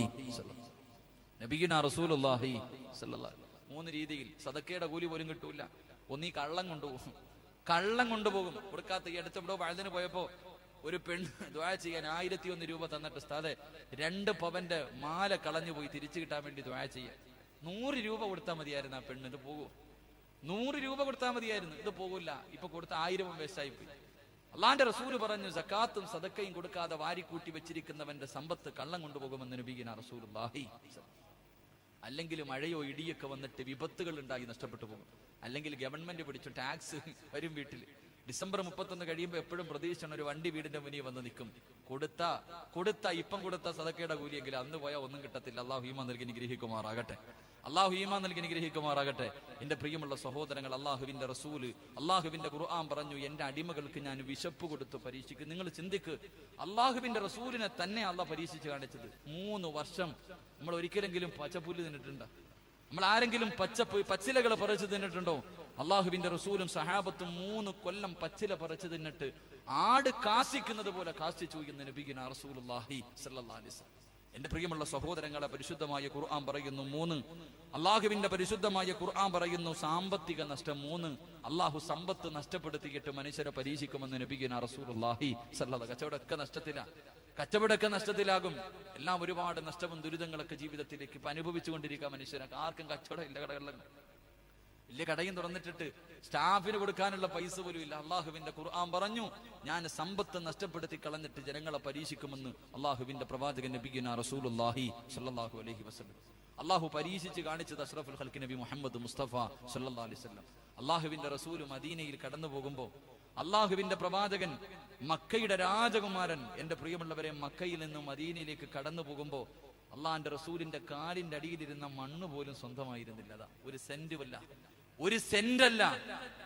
സല്ലല്ലാഹു. 3 രീതിയിൽ. സദക്കയുടെ കൂലി പോലും കിട്ടൂല. ഒന്നീ കള്ളം കൊണ്ടുപോകും. കൊടുക്കാത്ത. ഈ അടുത്തവിടെ വഴുതിന് പോയപ്പോ ഒരു പെണ്ണ് ദുആ ചെയ്യാൻ 1001 രൂപ തന്നിട്ട് ഉസ്താദെ 2 പവന്റെ മാല കളഞ്ഞു പോയി, തിരിച്ചു കിട്ടാൻ വേണ്ടി ദുആ ചെയ്യാൻ 100 രൂപ കൊടുത്താൽ മതിയായിരുന്നു. ആ പെണ്ണിന് പോകും. 100 രൂപ കൊടുത്താൽ മതിയായിരുന്നു, ഇത് പോകില്ല. ഇപ്പൊ കൊടുത്ത 1000 വേസ്റ്റായി പോയി. അള്ളാന്റെ റസൂല് പറഞ്ഞു, സക്കാത്തും സദക്കയും കൊടുക്കാതെ വാരിക്കൂട്ടി വെച്ചിരിക്കുന്നവന്റെ സമ്പത്ത് കള്ളം കൊണ്ടുപോകുമെന്ന് നബിയുനാ റസൂലുള്ളാഹി. അല്ലെങ്കിൽ മഴയോ ഇടിയൊക്കെ വന്നിട്ട് വിപത്തുകൾ ഉണ്ടായി നഷ്ടപ്പെട്ടു പോകും. അല്ലെങ്കിൽ ഗവൺമെന്റ് പിടിച്ചു ടാക്സ് വരും വീട്ടിൽ. ഡിസംബർ 31 കഴിയുമ്പോൾ എപ്പോഴും പ്രതീക്ഷിച്ചാണ് ഒരു വണ്ടി വീടിന്റെ മുന്നിൽ വന്ന് നിൽക്കും. ഇപ്പം കൊടുത്ത സദക്കയുടെ കൂലിയെങ്കിലും അന്ന് പോയാൽ ഒന്നും കിട്ടത്തില്ല. അള്ളാഹു ഈമാൻ നൽകി അനുഗ്രഹിക്കുമാറാകട്ടെ. എന്റെ പ്രിയമുള്ള സഹോദരങ്ങൾ, അള്ളാഹുവിന്റെ റസൂല്, അള്ളാഹുവിന്റെ ഖുർആൻ പറഞ്ഞു, എന്റെ അടിമകൾക്ക് ഞാൻ വിശപ്പ് കൊടുത്ത് പരീക്ഷിക്കും. നിങ്ങൾ ചിന്തിക്ക്, അള്ളാഹുവിന്റെ റസൂലിനെ തന്നെ അള്ളാഹ് പരീക്ഷിച്ച് കാണിച്ചത്. 3 വർഷം നമ്മൾ ഒരിക്കലെങ്കിലും പച്ചപ്പുല്ല് തിന്നിട്ടുണ്ടോ? നമ്മൾ ആരെങ്കിലും പച്ചിലകൾ പറിച്ചു തിന്നിട്ടുണ്ടോ? അള്ളാഹുവിന്റെ റസൂലും സഹാബത്തും 3 കൊല്ലം പച്ചില പറിച്ചു തിന്നിട്ട് ആട് കാസിക്കുന്നത് പോലെ കാസിച്ചു എന്ന് നബിയുനാ റസൂലുള്ളാഹി സ്വല്ലല്ലാഹു അലൈഹി വസല്ലം. എന്റെ പ്രിയമുള്ള സഹോദരങ്ങളെ, പരിശുദ്ധമായ ഖുർആൻ പറയുന്നു 3. അള്ളാഹുവിന്റെ പരിശുദ്ധമായ ഖുർആൻ പറയുന്നു സാമ്പത്തിക നഷ്ടം 3. അള്ളാഹു സമ്പത്ത് നഷ്ടപ്പെടുത്തിയിട്ട് മനുഷ്യരെ പരീക്ഷിക്കുമെന്ന് നബിയുനാ റസൂലുള്ളാഹി സ്വല്ലല്ലാഹു. കച്ചവടമൊക്കെ നഷ്ടത്തിലാകും. എല്ലാം ഒരുപാട് നഷ്ടവും ദുരിതങ്ങളൊക്കെ ജീവിതത്തിലേക്ക് ഇപ്പൊ അനുഭവിച്ചുകൊണ്ടിരിക്കുക മനുഷ്യരൊക്കെ. ആർക്കും കച്ചവടം ഇല്ല, കടകളിലൊക്കെ വലിയ കടയും തുറന്നിട്ടിട്ട് സ്റ്റാഫിന് കൊടുക്കാനുള്ള പൈസ പോലും ഇല്ല. അള്ളാഹുവിന്റെ ഖുർആൻ പറഞ്ഞു, ഞാൻ സമ്പത്ത് നഷ്ടപ്പെടുത്തി കളഞ്ഞിട്ട് ജനങ്ങളെ പരീക്ഷിക്കുമെന്ന് അള്ളാഹുവിന്റെ പ്രവാചകൻ നബിയുനാ റസൂലുള്ളാഹി സ്വല്ലല്ലാഹു അലൈഹി വസല്ലം. അള്ളാഹു പരീക്ഷിച്ച് കാണിച്ചത് അഷ്റഫുൽ ഖൽഖ് നബി മുഹമ്മദ് മുസ്തഫ സ്വല്ലല്ലാഹു അലൈഹി വസല്ലം. അള്ളാഹുവിന്റെ റസൂല് മദീനയിൽ കടന്നു പോകുമ്പോൾ അള്ളാഹുവിന്റെ പ്രവാചകൻ, മക്കയുടെ രാജകുമാരൻ, എന്റെ പ്രിയമുള്ളവരെ, മക്കയിൽ നിന്നും മദീനയിലേക്ക് കടന്നു പോകുമ്പോ അള്ളാഹിന്റെ റസൂലിന്റെ കാലിന്റെ അടിയിലിരുന്ന മണ്ണ് പോലും സ്വന്തമായിരുന്നില്ല. അതാ ഒരു സെന്റല്ല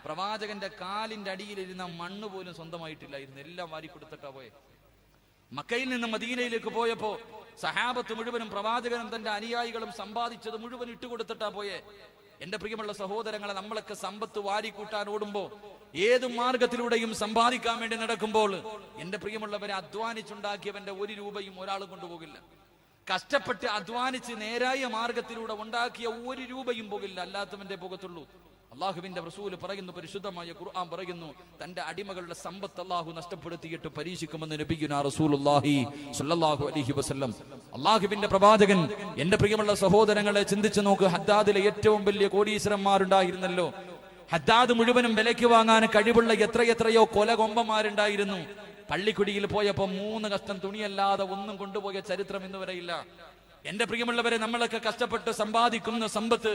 പ്രവാചകന്റെ കാലിന്റെ അടിയിലിരുന്ന മണ്ണ് പോലും സ്വന്തമായിട്ടില്ലായിരുന്നു. എല്ലാം വാരി കൊടുത്തിട്ടാ പോയെ. മക്കയിൽ നിന്ന് മദീനയിലേക്ക് പോയപ്പോ സഹാബത്ത് മുഴുവനും പ്രവാചകനും തന്റെ അനുയായികളും സമ്പാദിച്ചത് മുഴുവൻ ഇട്ടുകൊടുത്തിട്ടാ പോയെ. എന്റെ പ്രിയമുള്ള സഹോദരങ്ങളെ, നമ്മളൊക്കെ സമ്പത്ത് വാരിക്കൂട്ടാൻ ഓടുമ്പോ, ഏത് മാർഗത്തിലൂടെയും സമ്പാദിക്കാൻ വേണ്ടി നടക്കുമ്പോൾ, എന്റെ പ്രിയമുള്ളവരെ, അധ്വാനിച്ചുണ്ടാക്കിയവന്റെ 1 രൂപയും ഒരാൾ കൊണ്ടുപോകില്ല. കഷ്ടപ്പെട്ട് അധ്വാനിച്ച് നേരായ മാർഗത്തിലൂടെ ഉണ്ടാക്കിയ 1 രൂപയും പോകില്ല, അല്ലാത്തവന്റെ പോകത്തുള്ളൂ. അള്ളാഹുവിന്റെ റസൂല് പറയുന്നു, പരിശുദ്ധമായ ഖുർആൻ പറയുന്നു, തന്റെ അടിമകളുടെ സമ്പത്ത് അള്ളാഹു നഷ്ടപ്പെടുത്തിയിട്ട് പരീക്ഷിക്കുമെന്ന് നബിയുനാ റസൂലുള്ളാഹി സ്വല്ലല്ലാഹു അലൈഹി വസല്ലം. അള്ളാഹുവിന്റെ പ്രവാചകൻ, എന്റെ പ്രിയമുള്ള സഹോദരങ്ങളെ, ചിന്തിച്ചു നോക്ക്. ഹദ്ദാദിലെ ഏറ്റവും വലിയ കോടീശ്വരന്മാരുണ്ടായിരുന്നല്ലോ. ഹദ്ദാദ് മുഴുവനും വിലയ്ക്ക് വാങ്ങാൻ കഴിവുള്ള എത്രയോ കൊലകൊമ്പന്മാരുണ്ടായിരുന്നു. പള്ളിക്കുടിയിൽ പോയപ്പോ 3 കഷ്ടം തുണിയല്ലാതെ ഒന്നും കൊണ്ടുപോയ ചരിത്രം ഇന്ന് വരെയില്ല. എന്റെ പ്രിയമുള്ളവരെ, നമ്മളൊക്കെ കഷ്ടപ്പെട്ട് സമ്പാദിക്കുന്ന സമ്പത്ത്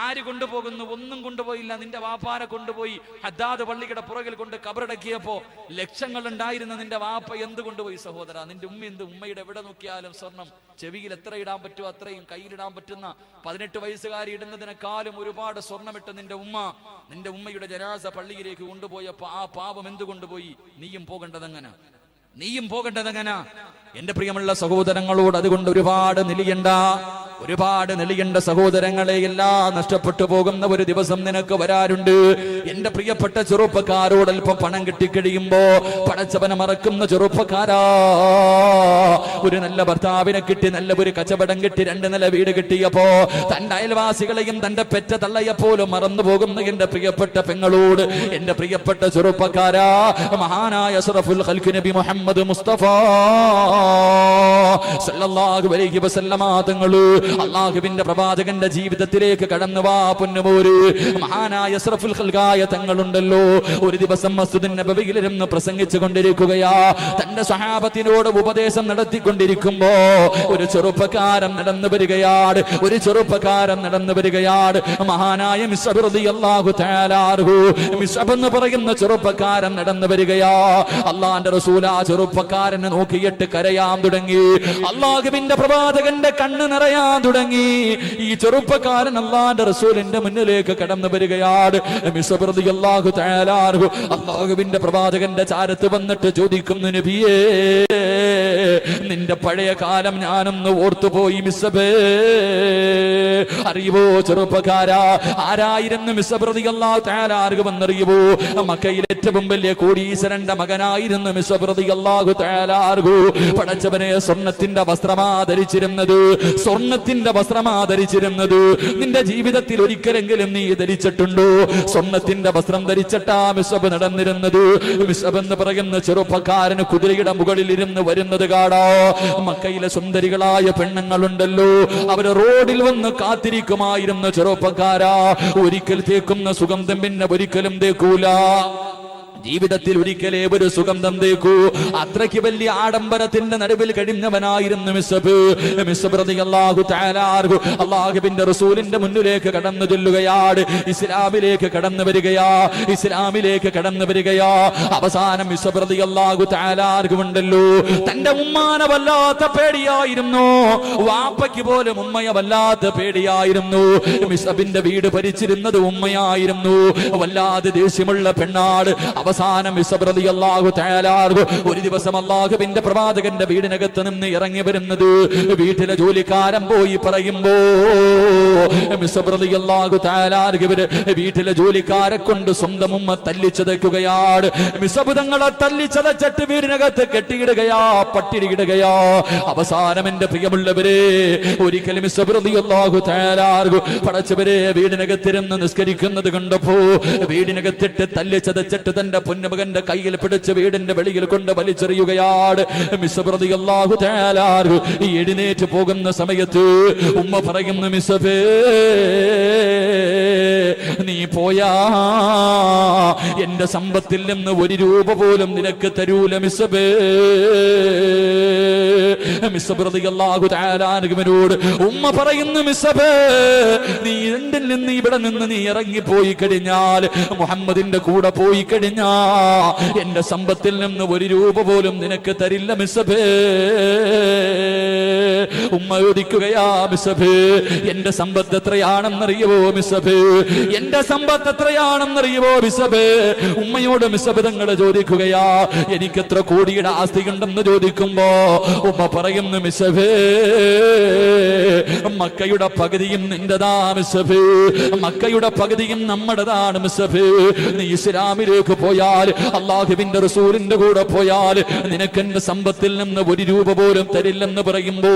ആര് കൊണ്ടുപോകുന്നു? ഒന്നും കൊണ്ടുപോയില്ല. നിന്റെ വാപ്പാനെ കൊണ്ടുപോയി ഹദ്ദാദ് പള്ളിയുടെ പുറകിൽ കൊണ്ട് കബറടക്കിയപ്പോ ലക്ഷങ്ങൾ ഉണ്ടായിരുന്ന നിന്റെ വാപ്പ എന്ത് കൊണ്ടുപോയി സഹോദര? നിന്റെ ഉമ്മയുടെ എവിടെ നോക്കിയാലും സ്വർണം. ചെവിയിൽ എത്ര ഇടാൻ പറ്റുമോ അത്രയും, കയ്യിലിടാൻ പറ്റുന്ന 18 വയസ്സുകാരി ഇടുന്നതിനേക്കാളും ഒരുപാട് സ്വർണ്ണമിട്ട് നിന്റെ ഉമ്മയുടെ ജനാസ പള്ളിയിലേക്ക് കൊണ്ടുപോയപ്പോ ആ പാപം എന്ത് കൊണ്ടുപോയി? നീയും പോകേണ്ടതെങ്ങനെ? എന്റെ പ്രിയമുള്ള സഹോദരങ്ങളോട് അതുകൊണ്ട് ഒരുപാട് നെളിയണ്ട സഹോദരങ്ങളെ. എല്ലാം നഷ്ടപ്പെട്ടു പോകുന്ന ഒരു ദിവസം നിനക്ക് വരാറുണ്ട്. എന്റെ പ്രിയപ്പെട്ട ചെറുപ്പക്കാരോട് അല്പം പണം കിട്ടിക്കഴിയുമ്പോ പടച്ചവനെ മറക്കുന്ന ചെറുപ്പക്കാരാ, ഒരു നല്ല ഭർത്താവിനെ കിട്ടി, നല്ല ഒരു കച്ചവടം കിട്ടി, 2 നില വീട് കിട്ടിയപ്പോ തന്റെ അയൽവാസികളെയും തന്റെ പെറ്റ തള്ളയെപ്പോലും മറന്നു പോകുന്ന എന്റെ പ്രിയപ്പെട്ട പെങ്ങളോട്, എന്റെ പ്രിയപ്പെട്ട ചെറുപ്പക്കാരാ, മഹാനായ അഷ്റഫുൽ ഖൽഖ് നബി മുഹമ്മദ് മുസ്തഫ സല്ലല്ലാഹു അലൈഹി വസല്ലമ തങ്ങൾ അല്ലാഹുവിന്റെ പ്രവാചകന്റെ ജീവിതത്തിലേക്ക് കടന്നു വാ പൊന്നുമോര്. മഹാനായ അഷ്റഫുൽ ഖൽഖായ തങ്ങളുണ്ടല്ലോ, ഒരു ദിവസം മസ്ജിദുൻ നബവിയിൽ ഇരുന്ന് പ്രസംഗിച്ചു കൊണ്ടിരിക്കുകയാ. തന്റെ സ്വഹാബത്തിനോട് ഉപദേശം നടത്തിക്കൊണ്ടിരിക്കുമ്പോ ഒരു ചെറുപ്പക്കാരൻ നടന്നു വരികയാണ്. മഹാനായ മിസ്അബ് റളിയല്ലാഹു തആല അൻഹു, മിസ്അബ് എന്ന് പറയുന്ന ചെറുപ്പക്കാരൻ നടന്നു വരികയാ. അല്ലാഹുവിന്റെ റസൂൽ ആ ചെറുപ്പക്കാരനെ നോക്കിയിട്ട് കരയാൻ തുടങ്ങി. അല്ലാഹുവിന്റെ പ്രവാചകന്റെ കണ്ണ് നിറയാൻ തുടങ്ങി. ഈ ചെറുപ്പക്കാരൻ അല്ലാഹുവിന്റെ റസൂലിന്റെ മുന്നിലേക്ക് കടന്നു വരികയാണ്. മിസ്അബ് റളിയല്ലാഹു തആല അൻഹു അല്ലാഹുവിന്റെ പ്രവാചകന്റെ ചാരത്ത് വന്നിട്ട് ചോദിക്കുന്നു, നബിയേ, നിന്റെ പഴയ കാലം ഞാനൊന്ന് ഓർത്തുപോയി മിസ്അബേ. അറിയുവോ ചെറുപ്പക്കാരാ, ആരായിരുന്നു മിസ്അബ് റളിയല്ലാഹു തആല അൻഹു എന്നറിയുവോ? മക്കയിലെ ഏറ്റവും വലിയ കോടീശ്വരന്റെ മകനായിരുന്നു മിസ്അബ് റളിയല്ലാഹു തആല അൻഹു. പടച്ചവനെ, സ്വർണ്ണത്തിന്റെ വസ്ത്രമാ ധരിച്ചിരുന്നത്. സ്വർണ്ണ സ്വർണത്തിന്റെ വസ്ത്രമാ ധരിച്ചിരുന്നത്. നിന്റെ ജീവിതത്തിൽ ഒരിക്കലെങ്കിലും നീ ധരിച്ചിട്ടുണ്ടോ? സ്വർണത്തിന്റെ വസ്ത്രം ധരിച്ചിട്ടാ മിസ്അബ് നടന്നിരുന്നത്. മിസ്അബ് എന്ന് പറയുന്ന ചെറുപ്പക്കാരന് കുതിരയുടെ മുകളിൽ ഇരുന്ന് വരുന്നത് കാണാ. മക്കയിലെ സുന്ദരികളായ പെണ്ണുങ്ങളുണ്ടല്ലോ, അവര് റോഡിൽ വന്ന് കാത്തിരിക്കുമായിരുന്നു. ചെറുപ്പക്കാരാ, ഒരിക്കൽ തേക്കുന്ന സുഗന്ധം പിന്നെ ഒരിക്കലും തേക്കൂല. ജീവിതത്തിൽ ഒരിക്കലേ ഒരു സുഗന്ധം തേക്കൂ. അത്രയ്ക്ക് വലിയ ആഡംബരത്തിന്റെ നടുവിൽ കഴിഞ്ഞവനായിരുന്നു മിസ്അബ്. മിസ്അബ് റളിയല്ലാഹു തആല അൻഹു അല്ലാഹുവിന്റെ റസൂലിന്റെ മുന്നിലേക്ക് കടന്നു ചെല്ലുകയാണ്. ഇസ്ലാമിലേക്ക് കടന്നു വരികയാ, ഇസ്ലാമിലേക്ക് കടന്നു വരികയാ. അവസാനം മിസ്അബ് റളിയല്ലാഹു തആല അൻഹു ഉണ്ടല്ലോ, തന്റെ ഉമ്മാനെ വല്ലാത്ത പേടിയായിരുന്നു. വാപ്പയ്ക്ക് പോലും ഉമ്മയെ വല്ലാത്ത പേടിയായിരുന്നു. മിസ്അബിന്റെ വീട് ഭരിച്ചിരുന്നത് ഉമ്മയായിരുന്നു. വല്ലാതെ ദേഷ്യമുള്ള പെണ്ണാട്. അവസാനം മിസ്അബ് റളിയല്ലാഹു തആല അൻഹു ഒരു ദിവസം അല്ലാഹുവിന്റെ പ്രവാചകന്റെ വീടിനകത്ത് നിന്ന് ഇറങ്ങി വരുന്നത് വീട്ടിലെ ജോലിക്കാരൻ പോയി പറയുമ്പോ മിസ്അബ് റളിയല്ലാഹു തആല അൻഹു വീട്ടിലെ ജോലിക്കാരെ കൊണ്ട് സ്വന്തം ഉമ്മ തല്ലിച്ചതയ്ക്കുകയാണ്. മിസ്അബ് തങ്ങളെ തല്ലിച്ചതച്ചിട്ട് വീടിനകത്ത് കെട്ടിയിടുകയാ, പട്ടിണിയിടുകയാ. അവസാനം എന്റെ പ്രിയമുള്ളവരെ, ഒരിക്കലും മിസ്അബ് റളിയല്ലാഹു തആല അൻഹു പടച്ചവരെ വീടിനകത്തിരുന്ന് നിസ്കരിക്കുന്നത് കണ്ടപ്പോ വീടിനകത്തിട്ട് തല്ലിച്ചതച്ചിട്ട് തന്റെ പൊന്നുമകന്റെ കയ്യിൽ പിടിച്ച് വീടിന്റെ വെളിയിൽ കൊണ്ട് വലിച്ചെറിയുകയാണ്. മിസ്അബ് റളിയല്ലാഹു തആല അൻഹു എഴുന്നേറ്റ് പോകുന്ന സമയത്ത് ഉമ്മ പറയുന്നു, മിസ്അബേ നീ പോയാ എന്റെ സമ്പത്തിൽ നിന്ന് ഒരു രൂപ പോലും നിനക്ക് തരൂല മിസ്അബേ. മിസ്അബ് റളിയല്ലാഹു തആല അൻഹുവിനോട് ഉമ്മ പറയുന്നു, മിസ്അബേ നീ രണ്ടിൽ നിന്ന് ഇവിടെ നിന്ന് നീ ഇറങ്ങിപ്പോയി കഴിഞ്ഞാൽ, മുഹമ്മദിന്റെ കൂടെ പോയി കഴിഞ്ഞാ എന്റെ സമ്പത്തിൽ നിന്ന് ഒരു രൂപ പോലും നിനക്ക് തരില്ല മിസ്അബേ. ഉമ്മ ചോദിക്കുകയാ, മിസ്അബേ എന്റെ സമ്പത്ത് എത്രയാണെന്നറിയുവോ മിസ്അബേ? എന്റെ സമ്പത്ത് എത്രയാണെന്നറിയുവോ മിസ്അബേ? ഉമ്മയോട് മിസ്അബ് തങ്ങള് ചോദിക്കുകയാ, എനിക്ക് എത്ര കോടിയുടെ ആസ്തി ഉണ്ടെന്ന് ചോദിക്കുമ്പോ ഉമ്മ പറയുന്നു, മിസ്അബേ മക്കയുടെ പകുതിയും നിന്റെതാ മിസ്അബേ, മക്കയുടെ പകുതിയും നമ്മുടേതാണ് മിസ്അബേ. നീ ഇസ്ലാമിലേക്ക് പോയാൽ, അല്ലാഹുവിന്റെ റസൂലിന്റെ കൂടെ പോയാൽ നിനക്ക് എന്റെ സമ്പത്തിൽ നിന്ന് ഒരു രൂപ പോലും തരില്ലെന്ന് പറയുമ്പോ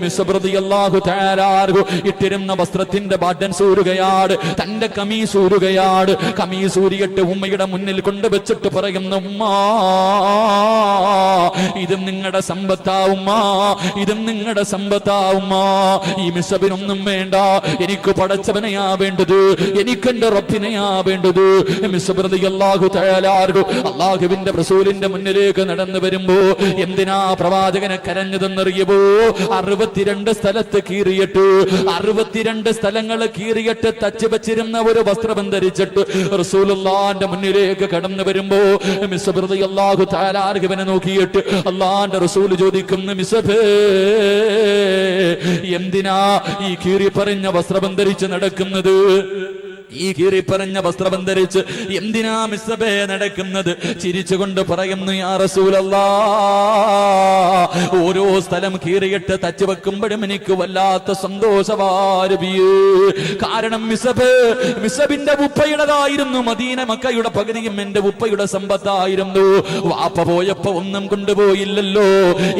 മിസ്അബ് റളിയല്ലാഹു തആല അൻഹു ഇട്ടിരുന്ന വസ്ത്രത്തിന്റെ ബട്ടൺ ഊരുകയാണ്, തന്റെ കമീസ് ഊരുകയാണ്. കമീസ് ഊരിയിട്ട് ഉമ്മയുടെ മുന്നിൽ കൊണ്ടുവച്ചിട്ട് പറയുന്ന, ഉമ്മ ഇതും നിങ്ങളുടെ സമ്പത്താ ഉമ്മ, ഇതും നിങ്ങളുടെ സമ്പത്താ ഉമ്മ. ഈ മിസ്അബിനൊന്നും വേണ്ട, എനിക്ക് പടച്ചവനെയാ വേണ്ടത്, എനിക്ക് എന്റെ റബ്ബിനെയാ വേണ്ടത്. മിസ്അബ് റളിയല്ലാഹു തആല അൻഹു അല്ലാഹുവിന്റെ റസൂലിന്റെ മുന്നിലേക്ക് നടന്നു വരുമ്പോ എന്തിനാ പ്രവാചകനെ കരഞ്ഞതെന്നറിയുമോ? 62 സ്ഥലത്ത് കീറിയിട്ട്, 62 സ്ഥലങ്ങൾ കീറിയിട്ട് തച്ച് വെച്ചിരുന്ന ഒരു വസ്ത്രം ധരിച്ചിട്ട് റസൂലുള്ളാഹിന്റെ മുന്നിലേക്ക് കടന്നു വരുമ്പോ മിസ്അബ് റളിയല്ലാഹു തആല അൻഹുവിനെ നോക്കിയിട്ട് അല്ലാഹുവിന്റെ റസൂൽ ചോദിക്കുന്നു, മിസ്അബേ എന്തിനാ ഈ കീറി പറഞ്ഞ വസ്ത്രം ധരിച്ച് നടക്കുന്നത്? ഈ കീറിപ്പറഞ്ഞ വസ്ത്രം ധരിച്ച് എന്തിനാ മിസ്അബേ നടക്കുന്നത്? ചിരിച്ചുകൊണ്ട് പറയുന്നു, യാ റസൂലല്ലാഹ്, ഓരോ സ്ഥലം കീറിയിട്ട് തച്ചു വെക്കുമ്പോഴും എനിക്ക് വല്ലാത്ത സന്തോഷവാരബിയേ. കാരണം മിസ്അബിന്റെ ഉപ്പയുടേതായിരുന്നു മദീന, മക്കയുടെ പകുതിയും എന്റെ ഉപ്പയുടെ സമ്പത്തായിരുന്നു. വാപ്പ പോയപ്പോ ഒന്നും കൊണ്ടുപോയില്ലല്ലോ,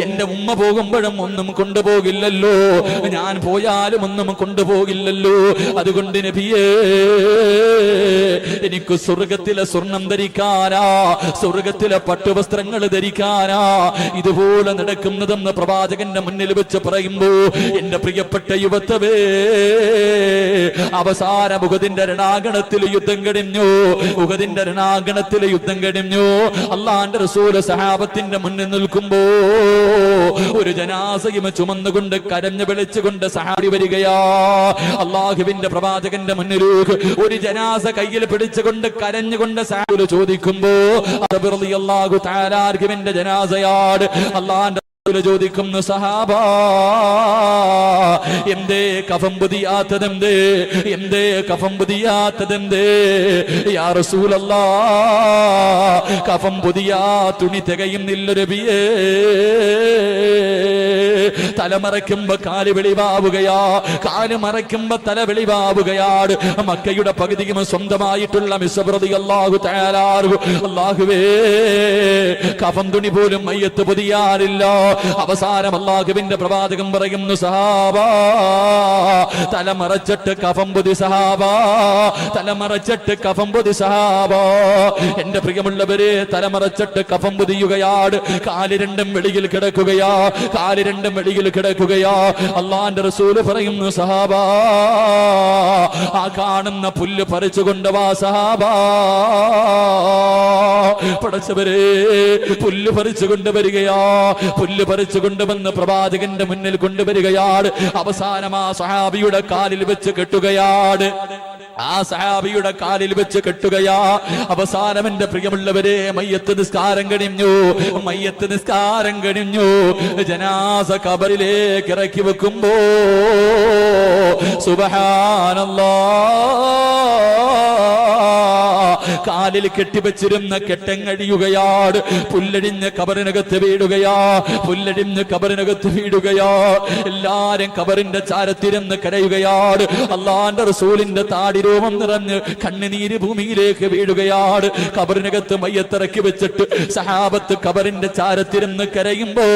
എന്റെ ഉമ്മ പോകുമ്പോഴും ഒന്നും കൊണ്ടുപോകില്ലല്ലോ, ഞാൻ പോയാലും ഒന്നും കൊണ്ടുപോകില്ലല്ലോ. അതുകൊണ്ട് നബിയേ എനിക്ക് സ്വർഗത്തിലെ സ്വർണം ധരിക്കാനാ, സ്വർഗത്തിലെ പട്ടുവസ്ത്രങ്ങൾ ധരിക്കാനാ ഇതുപോലെ നടക്കുന്നതെന്ന് പ്രവാചകന്റെ മുന്നിൽ വെച്ച് പറയുമ്പോ എന്റെ പ്രിയപ്പെട്ട യുവത്വേ, അവസാന ഉഹദിന്റെ രണാങ്കണത്തിൽ യുദ്ധം കഴിഞ്ഞു, ഉഹദിന്റെ രണാങ്കണത്തിൽ യുദ്ധം കഴിഞ്ഞു. അല്ലാഹുവിന്റെ റസൂൽ സഹാബത്തിന്റെ മുന്നിൽ നിൽക്കുമ്പോ ഒരു ജനാസയും ചുമന്നുകൊണ്ട് കരഞ്ഞു വിളിച്ചുകൊണ്ട് സഹാബി വരികയാ. അല്ലാഹുവിന്റെ പ്രവാചകന്റെ മുന്നിലേക്ക് ഒരു ജനാസ കയ്യിൽ പിടിച്ചുകൊണ്ട് കരഞ്ഞുകൊണ്ട് സഹാബി ചോദിക്കുമ്പോ റളിയല്ലാഹു തആല അൻഹുവിന്റെ ജനാസയാണ്. അല്ലാഹുവിന്റെ ചോദിക്കുന്നു, സഹാബാ എന്തേ കഫം പുതിയാത്തതെന്തേ, എന്തേ കഫം പുതിയാത്തതെന്തേ? യാ റസൂലല്ലാഹ്, കഫം പുതിയാ തുണി തികയുന്നില്ല നബിയേ. തലമറയ്ക്കുമ്പോ കാല് വെളിവാവുകയാ, കാല് മറയ്ക്കുമ്പോ തല വെളിവാവുകയാണ്. മക്കയുടെ പകുതിയും സ്വന്തമായിട്ടുള്ള മിസ്അബ് റളിയല്ലാഹു തആല അൻഹു, അല്ലാഹുവേ കഫം തുണി പോലും മയ്യത്ത് പൊതിയാറില്ല, അവസാനം അല്ലാഹുവിന്റെ പ്രവാചകൻ പറയുന്നു, സഹാബാ തലമറച്ചിട്ട് കഫം പൊതി സഹാബാ, തലമറച്ചിട്ട് കഫം പൊതി സഹാബാ. എന്റെ പ്രിയമുള്ളവരെ, തലമറച്ചിട്ട് കഫം പൊതിയുകയാണ്. കാല് രണ്ടും വെളിയിൽ കിടക്കുകയാ, കാല് രണ്ടും വെളിയിൽ കിടക്കുകയാ. അള്ളാന്റെ റസൂല് പറയുന്നു, സഹാബാ ആ കാണുന്ന പുല്ല് പറിച്ചു കൊണ്ടുവാ സഹാബാ. പടച്ചവരെ, പുല്ല് പറിച്ചു കൊണ്ടുവരികയാ, പുല്ല് പറിച്ചു കൊണ്ടുവന്ന് പ്രവാചകന്റെ മുന്നിൽ കൊണ്ടുവരികയാണ്. അവസാനം ആ സഹാബിയുടെ കാലിൽ വെച്ച് കെട്ടുകയാണ്, ആ സഹാബിയുടെ കാലിൽ വെച്ച് കെട്ടുകയാ. അവസാനം എന്റെ പ്രിയമുള്ളവരെ, മയ്യത്ത് നിസ്കാരം കഴിഞ്ഞു, മയ്യത്ത് നിസ്കാരം കഴിഞ്ഞു. ജനാസ ഖബറിലേക്ക് ഇറക്കി വെക്കുമ്പോ സുബ്ഹാനല്ലാഹ്, കാലിൽ കെട്ടിവെച്ചിരുന്ന കെട്ടങ്ങഴിയുകയാണ്. പുല്ലടിഞ്ഞ് കബറിനകത്ത് വീടുകയാ, പുല്ലടിഞ്ഞ് കബറിനകത്ത് വീടുകയാ. എല്ലാരും കബറിന്റെ ചാരത്തിരുന്ന് കരയുകയാണ്. അള്ളാന്റെ റസൂലിന്റെ താടി രൂപം നിറഞ്ഞ് കണ്ണുനീര് ഭൂമിയിലേക്ക് വീഴുകയാണ്. കബറിനകത്ത് മയ്യത്തിറക്കി വെച്ചിട്ട് സഹാബത്ത് കബറിന്റെ ചാരത്തിരുന്ന് കരയുമ്പോ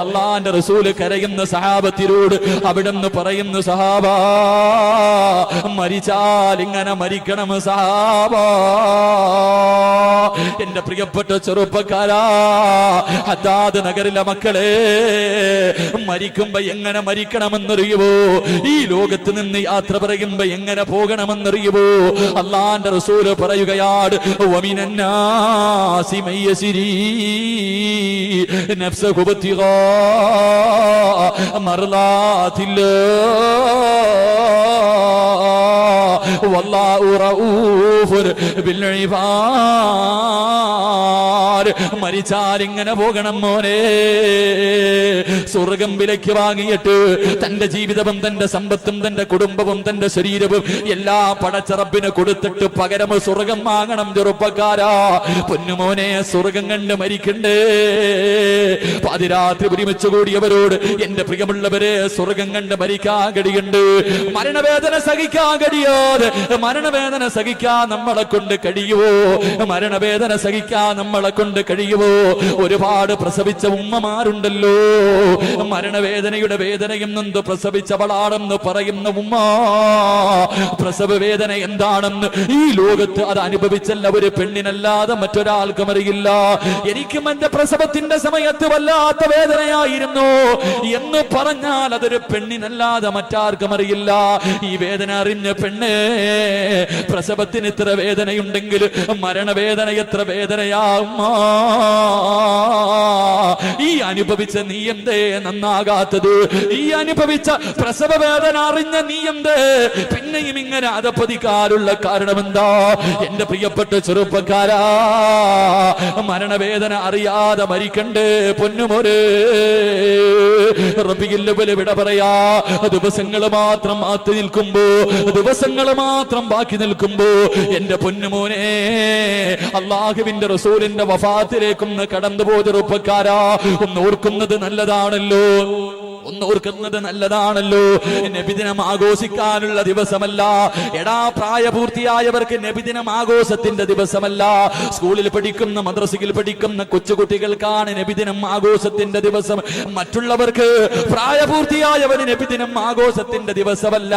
അള്ളാന്റെ റസൂല് കരയുന്ന സഹാബത്തിനോട് അവിടുന്ന് പറയുന്നു, സഹാബാ മരിച്ചാൽ ഇങ്ങനെ മരിക്കണം സഹാബാ. എന്റെ പ്രിയപ്പെട്ട ചെറുപ്പക്കാരാ, ഹദ്ദാദ് നഗരിലെ മക്കളെ, മരിക്കുമ്പോ എങ്ങനെ മരിക്കണമെന്നറിയുമോ? ഈ ലോകത്ത് നിന്ന് യാത്ര പറയുമ്പോ എങ്ങനെ പോകണമെന്നറിയുമോ? അള്ളാന്റെ റസൂല് പറയുകയാണ്, വമിനന്നാസി മയ്യസിരി നഫ്സഹു ബത്തിഗാ മർളാത്തില്ലാഹ് വല്ലാഹു റഊഫുൻ ബിൽ ഇബാദ്. മരിച്ചാൽ ഇങ്ങനെ പോകണം മോനെ. സ്വർഗം വിലയ്ക്ക് വാങ്ങിയിട്ട് തന്റെ ജീവിതവും തന്റെ സമ്പത്തും തന്റെ കുടുംബവും തന്റെ ശരീരവും എല്ലാ പടച്ചറപ്പിന് കൊടുത്തിട്ട് പകരം സ്വർഗം വാങ്ങണം ചെറുപ്പക്കാരാ. പൊന്നുമോനെ, സ്വർഗം കണ്ട് മരിക്കണ്ടേ? പാതിരാത്രി ഒരുമിച്ച് കൂടിയവരോട് എന്റെ പ്രിയമുള്ളവരെ, സ്വർഗം കണ്ട് മരിക്കാൻ കഴിയുണ്ട്. മരണവേദന സഹിക്കാൻ കഴിയാതെ, മരണവേദന സഹിക്കാൻ നമ്മളെ കൊണ്ട് കഴിയുവോ? മരണവേദന സഹിക്കാൻ നമ്മളെ കൊണ്ട് കഴിയുവോ? ഒരുപാട് പ്രസവിച്ച ഉമ്മമാരുണ്ടല്ലോ, മരണവേദനയുടെ വേദനയും നൊന്ത് പ്രസവിച്ചവളാണെന്ന് പറയുന്ന ഉമ്മ. പ്രസവ വേദന എന്താണെന്ന് ഈ ലോകത്ത് അത് അനുഭവിച്ചല്ല ഒരു പെണ്ണിനല്ലാതെ മറ്റൊരാൾക്കും അറിയില്ല. എനിക്കും എന്റെ പ്രസവത്തിന്റെ സമയത്ത് വല്ലാത്ത വേദനയായിരുന്നു എന്ന് പറഞ്ഞാൽ അതൊരു പെണ്ണിനല്ലാതെ മറ്റാർക്കും അറിയില്ല. ഈ വേദന അറിഞ്ഞ പെണ്ണ്, പ്രസവത്തിന് ഇത്ര വേദനയുണ്ടെങ്കിൽ മരണവേദന എത്ര വേദനയാവും. ഈ അനുഭവിച്ച നീ എന്തേ നന്നാകാത്തത്? ഈ അനുഭവിച്ച പ്രസവ വേദന അറിഞ്ഞ നീ എന്തേ പിന്നെയും ഇങ്ങനെ അധപ്പതിക്കാനുള്ള കാരണമെന്താ? എന്റെ പ്രിയപ്പെട്ട ചെറുപ്പക്കാരാ, മരണവേദന അറിയാതെ മരിക്കണ്ടേ പൊന്നുമോരെ? റബ്ബിൽ വിട പറയാ. ദിവസങ്ങൾ മാത്രം മാറ്റി നിൽക്കുമ്പോ, ദിവസങ്ങൾ മാത്രം ബാക്കി നിൽക്കുമ്പോ എന്റെ പൊന്നുമോനെ, അള്ളാഹുവിന്റെ റസൂലിന്റെ വഫാത്തിലേക്കൊന്ന് കടന്നുപോ ചെറുപ്പക്കാരാ. ഒന്ന് ഓർക്കുന്നത് നല്ലതാണല്ലോ, ഒന്നോർക്കുന്നത് നല്ലതാണല്ലോ. നബിദിനം ആഘോഷിക്കാനുള്ള ദിവസമല്ല. എടാ, പ്രായപൂർത്തിയായവർക്ക് നബിദിനം ആഘോഷത്തിന്റെ ദിവസമല്ല. സ്കൂളിൽ പഠിക്കുന്ന, മദ്രസയിൽ പഠിക്കുന്ന കൊച്ചുകുട്ടികൾക്കാണ് നബിദിനം ആഘോഷത്തിന്റെ ദിവസം. മറ്റുള്ളവർക്ക്, പ്രായപൂർത്തിയായവന് നബിദിനം ആഘോഷത്തിന്റെ ദിവസമല്ല,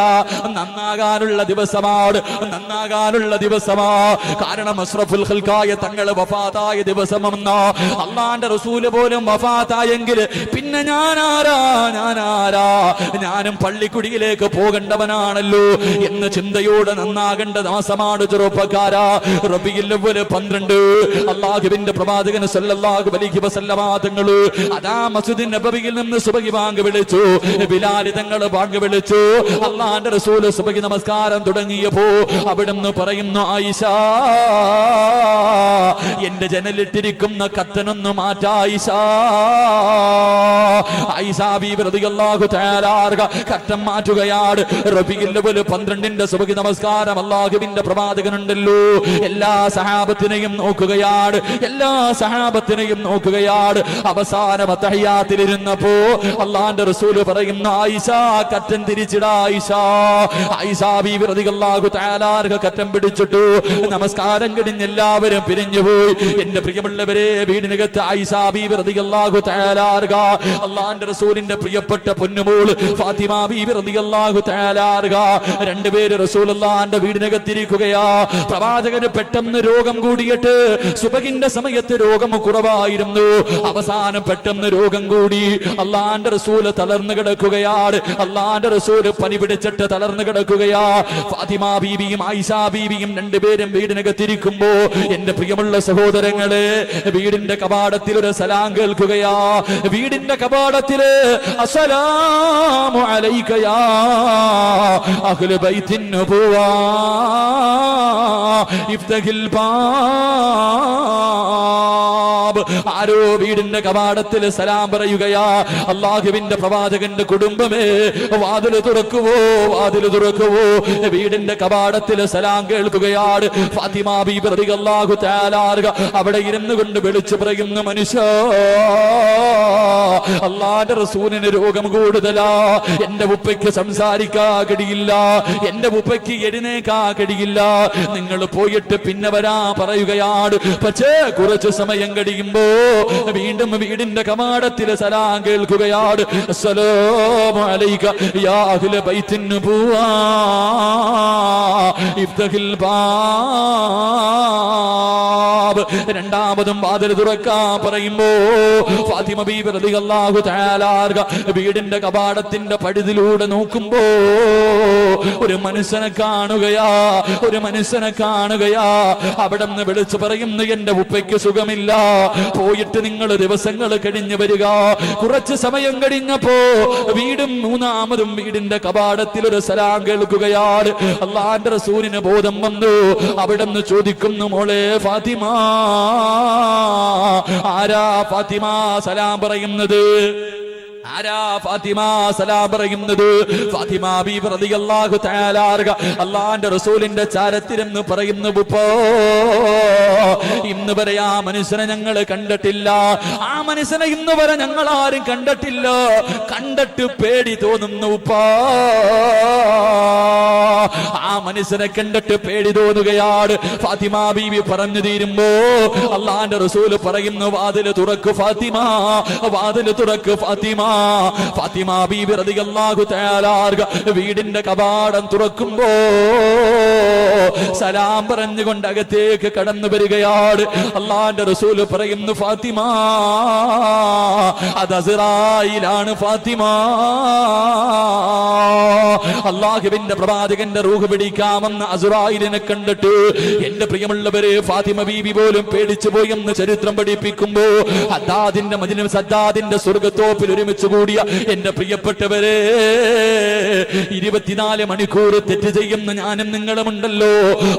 നന്നാകാനുള്ള ദിവസമാണ്, നന്നാകാനുള്ള ദിവസമാ. കാരണം അഷ്റഫുൽ ഖൽഖായ തങ്ങള് വഫാത്തായ ദിവസമെന്ന അള്ളാന്റെ റസൂല് പോലും വഫാത്തായെങ്കിൽ പിന്നെ ഞാനും പള്ളിക്കുടിയിലേക്ക് പോകേണ്ടവനാണല്ലോ എന്ന ചിന്തയോടെ നന്നാകേണ്ട മാസമാണ് ചെറുപ്പക്കാരാ. റബീഉൽ അവ്വൽ 12 അല്ലാഹുവിന്റെ പ്രവാചകൻ സല്ലല്ലാഹു അലൈഹി വസല്ലമ തങ്ങൾ അതാ മസ്ജിദ് നബവിയിൽ നിന്ന് സുബഹി ബാങ്ക് വിളിച്ചു, ബിലാൽ തങ്ങൾ ബാങ്ക് വിളിച്ചു. അല്ലാഹുവിന്റെ റസൂൽ സുബഹി നമസ്കാരം തുടങ്ങിയപ്പോ അവിടുന്ന് പറയുന്നു, ആയിഷ, എന്റെ ജനലിട്ടിരിക്കുന്ന കത്തനൊന്ന് മാറ്റാ ആയിഷ. ആയിഷ ബീബി റളിയല്ലാഹു തആല കർട്ടൻ മാറ്റുകയാണ്. റബീഉൽ അവ്വൽ 12ന്റെ സുബ്ഹി നമസ്കാരം അല്ലാഹുവിന്റെ പ്രവാചകനുണ്ടല്ലോ, എല്ലാ സഹാബത്തിനെയും നോക്കുകയാണ്, എല്ലാ സഹാബത്തിനെയും നോക്കുകയാണ്. അവസാനം തഹയ്യാത്തിലിരുന്നപ്പോ അല്ലാഹുവിന്റെ റസൂൽ പറയുന്നു, ആയിഷ കർട്ടൻ തിരിച്ചിടാ. ആയിഷ ബീബി റളിയല്ലാഹു തആല കർട്ടൻ പിടിച്ചിട്ടു. നമസ്കാരം കഴിഞ്ഞ് എല്ലാവരും പിരിഞ്ഞുപോയി. എന്റെ പ്രിയമുള്ളവരെ, വീടിനകത്ത് ആയിഷ ബീബി റളിയല്ലാഹു തആല അല്ലാഹുവിന്റെ റസൂലിന്റെ പ്രിയപ്പെട്ട പൊന്നുമോൾ ഫാത്തിമ ബീബി റളിയല്ലാഹു തആല രണ്ടുപേര് റസൂലുള്ളാഹിന്റെ വീടിനകത്തിരിക്കുകയാ. പ്രവാചകന് പെട്ടെന്ന് രോഗം കൂടിയിട്ട് സുബഹിന്റെ സമയത്ത് രോഗം കുറവായിരുന്നു. അവസാനം പെട്ടെന്ന് രോഗം കൂടി. അല്ലാഹുവിന്റെ റസൂൽ തളർന്നു കിടക്കുകയാണ്. അല്ലാഹുവിന്റെ റസൂൽ പനി പിടിച്ചിട്ട് തളർന്നു കിടക്കുകയാ. ഫാത്തിമ ബീബിയും ആയിഷ ബീബിയും രണ്ടുപേരും വീടിനകത്തിരിക്കുമ്പോ എന്റെ പ്രിയമുള്ള സഹോദരങ്ങളെ, വീടിന്റെ കവാടത്തിൽ ഒരു സലാം കേൾക്കുകയാ. വീടിന്റെ കവാടത്തില് അസ്സലാമു അലൈക യാ അഹ്ല ബൈത്തിൻ നബുവ ഇഫ്തഹിൽ ബാബ്. ആരോ വീടിന്റെ കവാടത്തിൽ സലാം പറയുകയാ. അല്ലാഹുവിന്റെ പ്രവാചകന്റെ കുടുംബമേ, വാതിൽ തുറക്കുവോ, വാതിൽ തുറക്കുവോ. വീടിന്റെ കവാടത്തിൽ സലാം കേൾക്കുകയാണ്. ഫാത്തിമ ബീബി റളിയല്ലാഹു തആല അവിടെ ഇരുന്നു കൊണ്ട് വിളിച്ചു പറയുന്നു, മനുഷ്യ, അല്ലാഹുവിന്റെ റസൂലിന് രോഗം കൂടുതലാ. എന്റെ ഉപ്പയ്ക്ക് സംസാരിക്കാ കഴിയില്ല, എന്റെ ഉപ്പയ്ക്ക് എഴുന്നേക്കാ കഴിയില്ല. നിങ്ങൾ പോയിട്ട് പിന്നെ വരാ പറയുകയാണ്. പക്ഷേ കുറച്ചു സമയം കഴിയുമ്പോ വീണ്ടും വീടിന്റെ കവാടത്തിൽ സലാം കേൾക്കുകയാണ്. അസ്സലാമു അലൈക യാ അഹ്ല ബൈത്തിൻ നബുവ ഇഫ്തഹിൽ ബാബ്. രണ്ടാമതും വാതിൽ തുറക്കാൻ പറയുമ്പോ ഫാത്തിമ ബീബി റളിയല്ലാഹു തആല വീടിന്റെ കവാടത്തിന്റെ പടിതിലൂടെ നോക്കുമ്പോ ഒരു മനുഷ്യനെ കാണുകയാ, ഒരു മനുഷ്യനെ കാണുകയാ. അവിടെ നിന്ന് വിളിച്ചു പറയുന്നു, എന്റെ ഉപ്പയ്ക്ക് സുഖമില്ല, പോയിട്ട് നിങ്ങൾ ദിവസങ്ങൾ കഴിഞ്ഞു വരിക. കുറച്ച് സമയം കഴിഞ്ഞപ്പോ വീടും മൂന്നാമതും വീടിന്റെ കവാടത്തിൽ ഒരു സലാം കേൾക്കുകയാണ്. അല്ലാഹുവിന്റെ റസൂലിന് ബോധം വന്നു. അവിടെ നിന്ന് ചോദിക്കുന്നു, മോളെ ഫാത്തിമ, ആരാ ഫാത്തിമ സലാം പറയുന്നത്? ആരാ ഫാത്തിമ സലാം പറയുന്നത്? ഫാത്തിമ ബീബി റളിയല്ലാഹു തആല അല്ലാഹുവിന്റെ റസൂലിന്റെ ചാരത്തിരുന്ന് പറയുന്നു, ഉപ്പോ, ഇന്ന് വരെ ആ മനുഷ്യനെ ഞങ്ങൾ കണ്ടിട്ടില്ല. ആ മനുഷ്യനെ ഇന്ന് വരെ ഞങ്ങൾ ആരും കണ്ടിട്ടില്ല. കണ്ടിട്ട് പേടി തോന്നുന്നു ഉപ്പാ. ആ മനുഷ്യനെ കണ്ടിട്ട് പേടി തോന്നുകയാണ്. ഫാത്തിമ ബീബി പറഞ്ഞു തീരുമ്പോ അല്ലാഹുവിന്റെ റസൂൽ പറയുന്നു, വാതിൽ തുറക്ക് ഫാത്തിമ, വാതിൽ തുറക്ക് ഫാത്തിമ. ഫാത്തിമ ബീബി റളിയല്ലാഹു തആല വീടിന്റെ കവാടം തുറക്കുമ്പോ സലാം പറഞ്ഞുകൊണ്ട് അകത്തേക്ക് കടന്നു വരികയാണ്. അല്ലാഹുവിന്റെ റസൂൽ പറയുന്നു, ഫാത്തിമ, അത് അസ്റായിലാണ് ഫാത്തിമ. അല്ലാഹുവിന്റെ പ്രവാചകന്റെ റൂഹ് പിടിക്കാമെന്ന് അസ്റായിലിനെ കണ്ടിട്ട് എന്റെ പ്രിയമുള്ളവരെ, ഫാത്തിമ ബീബി പോലും പേടിച്ചു പോയെന്ന് ചരിത്രം പഠിപ്പിക്കുമ്പോ അദ്ദാദിന്റെ മജ്‌ലിസ്, അദ്ദാദിന്റെ സ്വർഗ്ഗത്തോപ്പിൽ ഒരുമിച്ച് കൂടിയ എന്റെ പ്രിയപ്പെട്ടവരെ, 24 മണിക്കൂർ തെറ്റ് ചെയ്യുന്ന ഞാനും നിങ്ങളുമുണ്ടല്ലോ.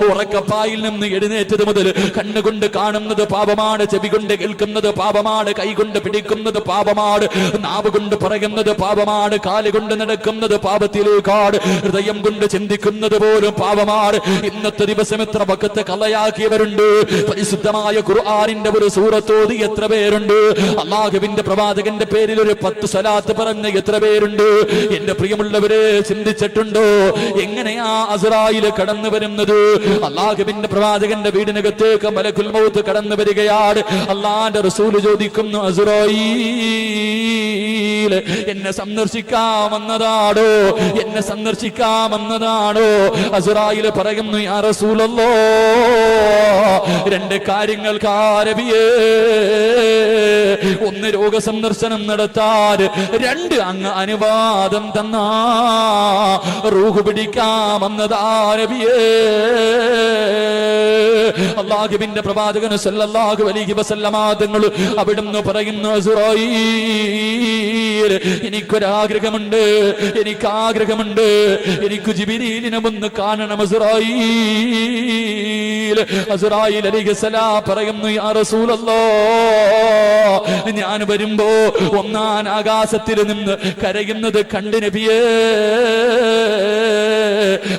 ഉറക്കപ്പായിൽ നിന്ന് എഴുന്നേറ്റത് മുതൽ കണ്ണുകൊണ്ട് കാണുന്നത് പാപമാണ്, ചെവി കൊണ്ട് കേൾക്കുന്നത് പാപമാണ്, കൈകൊണ്ട് പിടിക്കുന്നത് പാപമാണ്, നാവ് കൊണ്ട് പറയുന്നത് പാപമാണ്, കാലുകൊണ്ട് നടക്കുന്നത് പാപത്തിലേക്കാണ്, ഹൃദയം കൊണ്ട് ചിന്തിക്കുന്നത് പോലും പാപമാണ്. ഇന്നത്തെ ദിവസം എത്ര വക്കത്ത് കളയാക്കിയവരുണ്ട്. പരിശുദ്ധമായ ഖുർആനിന്റെ ഒരു സൂറത്തോതി എത്ര പേരുണ്ട്? അല്ലാഹുവിന്റെ പ്രവാചകന്റെ പേരിൽ ഒരു 10 സ്വലാത്ത് പറഞ്ഞ എത്ര പേരുണ്ട്? എന്റെ പ്രിയമുള്ളവരെ, ചിന്തിച്ചിട്ടുണ്ടോ എങ്ങനെയാ അസ്റായിൽ കടന്നു വരുന്നത്? അല്ലാഹുവിന്റെ പ്രവാചകന്റെ വീടിനകത്തേക്ക് മലക്കുൽ മൗത്ത് കടന്നു വരികയാണ്. അല്ലാഹുവിന്റെ റസൂൽ ചോദിക്കുന്നു, അസ്റായീൽ എന്നെ സന്ദർശിക്കാമെന്നതാണോ? എന്നെ സന്ദർശിക്കാമെന്നതാണോ? അസ്റായീൽ പറയുന്നു, യാ റസൂലല്ലാഹ്, 2 കാര്യങ്ങൾക്ക് ആരബിയേ. ഒന്ന്, രോഗസന്ദർശനം നടത്താൻ. 2, അങ്ങ് അനുവാദം തന്ന റൂഹ് പിടിക്കാമെന്നതാരബിയേ. അല്ലാഹുവിന്റെ പ്രവാചകൻ സല്ലല്ലാഹു അലൈഹി വസല്ലമ തങ്ങൾ അവിടുന്ന് പറയുന്നു, അസ്റായീൽ, എനിക്കൊരാഗ്രഹമുണ്ട്, എനിക്ക് ജിബ്രീലിനെ ഒന്ന് കാണണം അസ്റായീൽ. അസ്റായീൽ അലൈഹിസ്സലാം പറയുന്നു, യാ റസൂലല്ലാഹ്, ഞാൻ വരുമ്പോ ഒന്നാം ആകാശത്തിൽ നിന്ന് കരയുന്നത് കണ്ട് നബിയേ.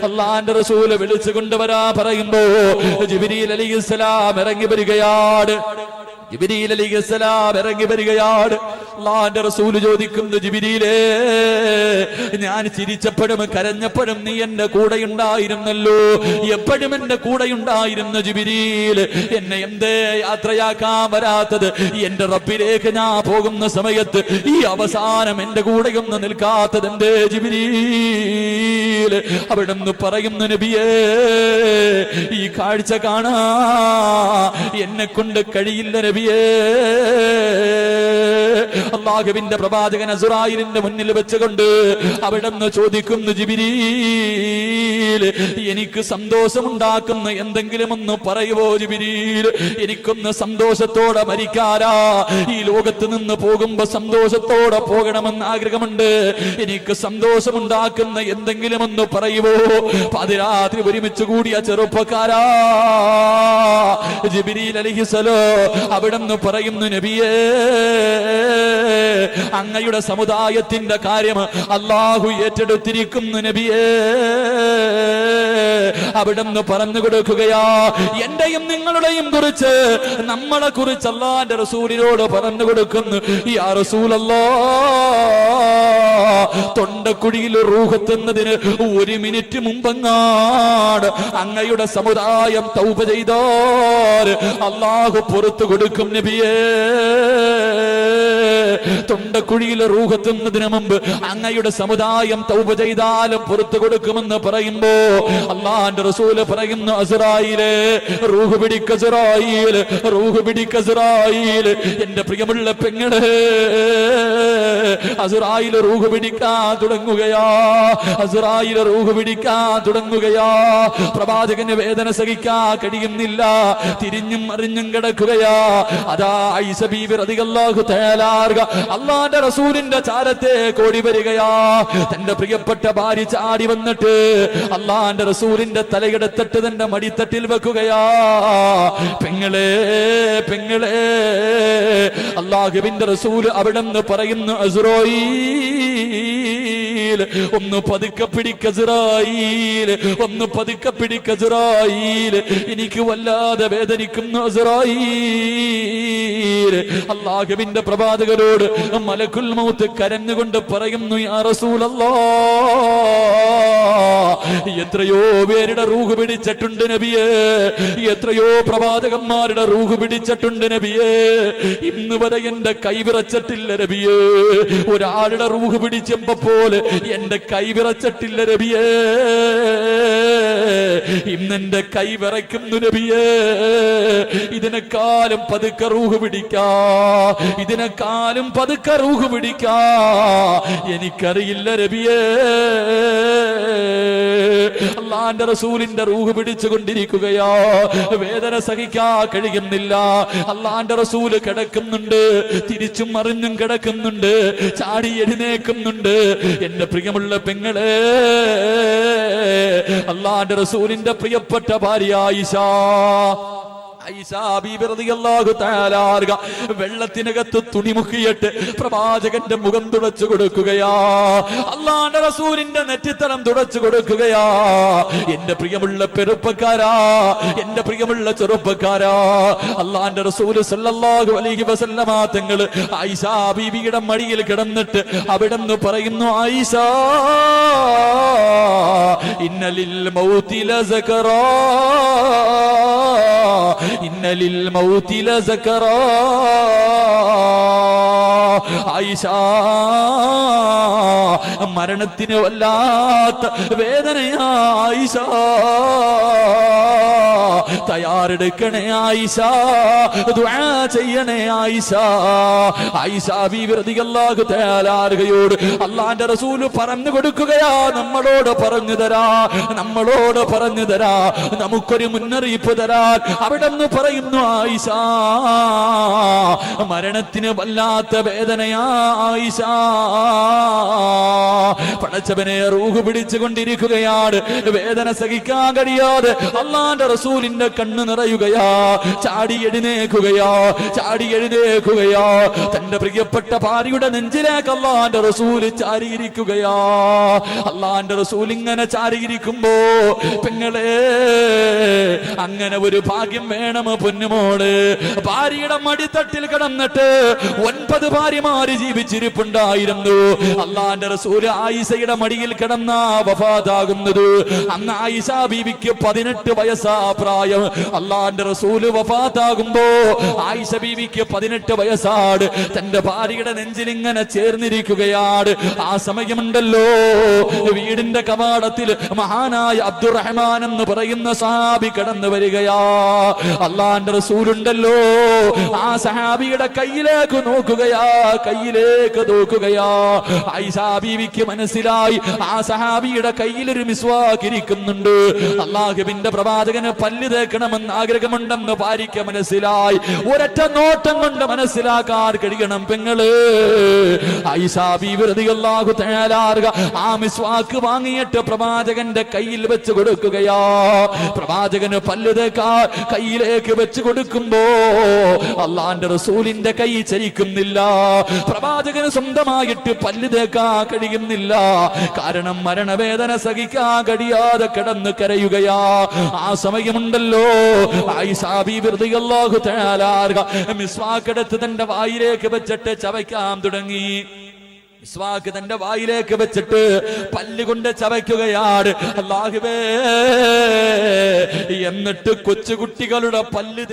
അല്ലാഹുവിന്റെ റസൂല് വിളിച്ചു കൊണ്ടുവരാ പറയുമ്പോ ജിബ്രീൽ അലൈഹിസ്സലാം ഇറങ്ങി വരികയാണ്. ജിബ്രീൽ അലൈഹിസ്സലാം ഇറങ്ങി വരികയാണ്. അല്ലാഹുവിന്റെ റസൂൽ ചോദിക്കുന്നു, ജിബ്രീലേ, ഞാൻ ചിരിച്ചപ്പോഴും കരഞ്ഞപ്പോഴും നീ എന്റെ കൂടെ ഉണ്ടായിരുന്നല്ലോ, എപ്പോഴും എന്റെ കൂടെ ഉണ്ടായിരുന്ന ജിബ്രീൽ, എന്നെ എന്തേ യാത്രയാക്കാൻ വരാത്തത്? എന്റെ റബ്ബിലേക്ക് ഞാൻ പോകുന്ന സമയത്ത് ഈ അവസാനം എന്റെ കൂടെയൊന്നും നിൽക്കാത്തത് എന്തേ ജിബ്രീൽ? അവിടുന്ന് പറയുന്നു, നബിയേ, ഈ കാഴ്ച കാണാ എന്നെ കൊണ്ട് കഴിയില്ല നബിയേ. അല്ലാഹുവിന്റെ പ്രവാചകൻ അസ്റായീലിന്റെ മുന്നിൽ വെച്ചുകൊണ്ട് അവിടുന്ന് ചോദിക്കുന്നു, ജിബ്രീൽ, എനിക്ക് സന്തോഷമുണ്ടാക്കുന്ന എന്തെങ്കിലും ഒന്ന് പറയുവോ ജിബ്രീൽ? എനിക്കൊന്ന് സന്തോഷത്തോടെ മരിക്കാരാ, ഈ ലോകത്ത് നിന്ന് പോകുമ്പോ സന്തോഷത്തോടെ പോകണമെന്ന് ആഗ്രഹമുണ്ട്. എനിക്ക് സന്തോഷമുണ്ടാക്കുന്ന എന്തെങ്കിലും ഒന്ന് പറയുവോ? പാതിരാത്രി ഒരുമിച്ച് കൂടിയ ചെറുപ്പക്കാരാ, ജിബ്രീൽ അലൈഹിസ്സലാം അവിടുന്ന് പറയുന്നു, നബിയേ, അങ്ങയുടെ സമുദായത്തിന്റെ കാര്യം അല്ലാഹു ഏറ്റെടുത്തിരിക്കുന്നു നബിയേ. അവിടുന്ന് പറഞ്ഞു കൊടുക്കുകയാ, എന്റെയും നിങ്ങളുടെയും കുറിച്ച്, നമ്മളെ കുറിച്ച് അല്ലാഹുവിന്റെ റസൂലിനോട് പറഞ്ഞു കൊടുക്കുന്നു, യാ റസൂലല്ലാഹ്, തൊണ്ടക്കുഴിയിൽ റൂഹെത്തുന്നതിന് 1 മിനിറ്റ് മുമ്പെങ്ങാട് അങ്ങയുടെ സമുദായം തൗബ ചെയ്താൽ അല്ലാഹു പുറത്തു കൊടുക്കും നബിയേ. തൊണ്ടക്കുഴിയിൽ റൂഹെത്തുന്നതിന് മുമ്പ് അങ്ങയുടെ സമുദായം തൗബ ചെയ്താലും പുറത്തു കൊടുക്കുമെന്ന് പറയുമ്പോ അല്ലാഹുവിന്റെ റസൂല് പറയുന്നു, അസ്റായീലേ, റൂഹ് പിടിക്ക അസ്റായീൽ, റൂഹ് പിടിക്ക അസ്റായീൽ. എന്റെ പ്രിയമുള്ള പെങ്ങളെ, അസ്റായീൽ റൂഹ് പിടിക്കാൻ തുടങ്ങുകയാ, അസ്റായീൽ റൂഹ് പിടിക്കാൻ തുടങ്ങുകയാ. പ്രവാചകന് വേദന സഹിക്കാൻ കഴിയുന്നില്ല, തിരിഞ്ഞും മറിഞ്ഞും കിടക്കുകയാ. അതാ ആയിഷ ബീവി റളിയല്ലാഹു തആല അല്ലാഹുവിന്റെ റസൂലിന്റെ ചാരത്തെ കോടി വരികയാ. തന്റെ പ്രിയപ്പെട്ട ഭാര്യ ചാടി വന്നിട്ട് അല്ലാഹുവിന്റെ റസൂലിന്റെ തലയെടുത്തിട്ട് തന്റെ മടിത്തട്ടിൽ വെക്കുകയാ. പെങ്ങളെ, പെങ്ങളെ, അല്ലാഹുവിന്റെ റസൂൽ അവിടെന്ന് പറയുന്നു, അസ്റായീൽ, ഒന്ന് പതുക്കെ പിടിക്ക അസ്റായീൽ, ഒന്ന് പതുക്കെ പിടിക്ക അസ്റായീൽ, എനിക്ക് വല്ലാതെ വേദനിക്കുന്നു അസ്റായീൽ. അല്ലാഹുവിന്റെ പ്രവാചകരോട് മലക്കുൽ മൗത്ത് കരഞ്ഞുകൊണ്ട് പറയുന്നു, യാ റസൂലല്ലാഹ്, എത്രയോ പേരുടെ റൂഹ് പിടിച്ചിട്ടുണ്ട് നബിയേ, എത്രയോ പ്രവാചകന്മാരുടെ റൂഹ് പിടിച്ചിട്ടുണ്ട് നബിയേ, ഇന്ന് വരെ എന്റെ കൈ വിറച്ചിട്ടില്ല നബിയേ. ഒരാളുടെ റൂഹ് പിടിച്ചപ്പോ പോലെ എന്റെ കൈ വിറച്ചിട്ടില്ല നബിയേ. ഇന്നെന്റെ കൈ വിറയ്ക്കുന്നു നബിയേ. ഇതിനെക്കാളും പതുക്കെ റൂഹ് പിടിക്കാ, ഇതിനെക്കാളും പതുക്കെ റൂഹ് പിടിക്കാ എനിക്കറിയില്ല നബിയേ. അല്ലാഹുവിന്റെ റസൂലിന്റെ റൂഹ് പിടിച്ചുകൊണ്ടിരിക്കുകയാ, വേദന സഹിക്കാൻ കഴിയുന്നില്ല. അല്ലാഹുവിന്റെ റസൂല് കിടക്കുന്നുണ്ട്, തിരിച്ചും മറിഞ്ഞും കിടക്കുന്നുണ്ട്, ചാടി എഴുന്നേക്കുന്നുണ്ട്. എന്റെ പ്രിയമുള്ള പെങ്ങളെ, അല്ലാഹുവിന്റെ റസൂലിന്റെ പ്രിയപ്പെട്ട ഭാര്യ ആയിഷ, വെള്ളത്തിനകത്ത് തുണി മുക്കിയിട്ട് പ്രവാചകന്റെ മുഖം തുടച്ചു കൊടുക്കുകയാ, അല്ലാഹുവിന്റെ റസൂലിന്റെ നെറ്റിത്തടം തുടച്ചു കൊടുക്കുകയാ. എന്റെ പ്രിയമുള്ള ചെറുപ്പക്കാരാ, എന്റെ പ്രിയമുള്ള ചെറുപ്പക്കാരാ, അല്ലാഹുവിന്റെ റസൂൽ സല്ലല്ലാഹു അലൈഹി വസല്ലമ തങ്ങൾ ആയിഷ ബീവിയുടെ മടിയിൽ കിടന്നിട്ട് അവിടെന്ന് പറയുന്നു, ആയിഷ, ഇന്നലിൽ മൗതി ലസകറാ, ഇന്നലിൽ മൗതി ലസകറാ. ആയിഷ, മരണത്തിന് വല്ലാത്ത വേദനയാ ആയിഷ, തയ്യാറെടുക്കണേ ആയിഷ, ദുആ ചെയ്യണേ ആയിഷ. ആയിഷ ബീവി റളിയല്ലാഹു തആല അൻഹയോട് അല്ലാഹുവിന്റെ റസൂൽ പറഞ്ഞു കൊടുക്കുകയാ, നമ്മളോട് പറഞ്ഞു തരാ, നമ്മളോട് പറഞ്ഞു തരാ, നമുക്കൊരു മുന്നറിയിപ്പ് തരാൻ. അവിടെന്ന് പറയുന്നു, ആയിഷ, മരണത്തിന് വല്ലാത്ത വേദനയാ ആയിഷ. പടച്ചവനെ റൂഹ് പിടിച്ചുകൊണ്ടിരിക്കുകയാണ്. വേദന സഹിക്കാൻ കഴിയാതെ അള്ളാന്റെ റസൂലിന്റെ കണ്ണ് നിറയുകയാ. ചാടി എഴുന്നേക്കുകയാ. തന്റെ പ്രിയപ്പെട്ട ഭാര്യയുടെ നെഞ്ചിലേക്ക് അള്ളാന്റെ റസൂല് ചാരിയിരിക്കുകയാ. അള്ളാന്റെ റസൂൽ ഇങ്ങനെ ചാരിയിരിക്കുമ്പോ പെങ്ങളെ അങ്ങനെ ഒരു ഭാഗ്യം വേണം പൊന്നുമോള്. ഭാര്യയുടെ മടിത്തട്ടിൽ കിടന്നിട്ട് 9 ഭാര്യമാര് ജീവിച്ചിരിപ്പുണ്ടായിരുന്നു. അള്ളാന്റെ റസൂല് ആയിഷയുടെ മടിയിൽ കിടന്ന വഫാത്താകുന്നത്. അന്ന് ആയിഷ ബീവിക്ക് 18 വയസ്സാ പ്രായം. അള്ളാന്റെ റസൂല് വഫാത്താകുമ്പോ ആയിഷ ബീവിക്ക് 18 വയസ്സാണ്. തന്റെ ഭാര്യയുടെ നെഞ്ചിൽ ഇങ്ങനെ ചേർന്നിരിക്കുകയാണ്. ആ സമയമുണ്ടല്ലോ വീടിന്റെ കവാടത്തിൽ മഹാനായ അബ്ദുറഹ്മാൻ എന്ന് പറയുന്ന സഹാബി കടന്നു വരികയാ. അള്ളാന്റെ റസൂലുണ്ടല്ലോ ആ സഹാബിയുടെ കയ്യിലേക്ക് നോക്കുകയാ. ആയിഷാ ബീവിക്ക് മനസ്സിലായി ആ സഹാബിയുടെ കയ്യിൽ ഒരു മിസ്വാക്ക് ഇരിക്കുന്നുണ്ട്. അള്ളാഹുവിന്റെ പ്രവാചകന് പല്ല് തേക്കണമെന്ന് ആഗ്രഹമുണ്ടെന്ന് ഭാര്യയ്ക്ക് മനസ്സിലായി. ഒരൊറ്റ നോട്ടം കൊണ്ട് മനസ്സിലാക്കാൻ കഴിയണം പെങ്ങള്. ആയിഷാ ബീവി റളിയല്ലാഹു തആല ആ മിസ്വാക്ക് വാങ്ങിയിട്ട് പ്രവാചകന്റെ കയ്യിൽ വെച്ച് കൊടുക്കുകയാ. പ്രവാചകന് പല്ല് തേക്കാൻ കയ്യിലേക്ക് വെച്ച് കൊടുക്കുമ്പോ അള്ളാന്റെ റസൂലിന്റെ കൈ ചലിക്കുന്നില്ല. പ്രവാചകന് സ്വന്തമായിട്ട് പല്ല് തേക്കാൻ കഴിയുന്നില്ല. കാരണം മരണവേദന സഹിക്കാൻ കഴിയാതെ കിടന്ന് കരയുകയാ. ആ സമയമുണ്ടല്ലോ ആയിഷാ ബീവി റളിയല്ലാഹു തആല മിസ്വാക്ക് എടുത്ത് തന്റെ വായിലേക്ക് വെച്ചിട്ട് ചവയ്ക്കാൻ തുടങ്ങി. മിസ്വാക്ക് തന്റെ വായിലേക്ക് വെച്ചിട്ട് പല്ലുകൊണ്ട് ചവയ്ക്കുകയാണ്. അല്ലാഹുവേ, എന്നിട്ട് കൊച്ചുകുട്ടികളുടെ പല്ല്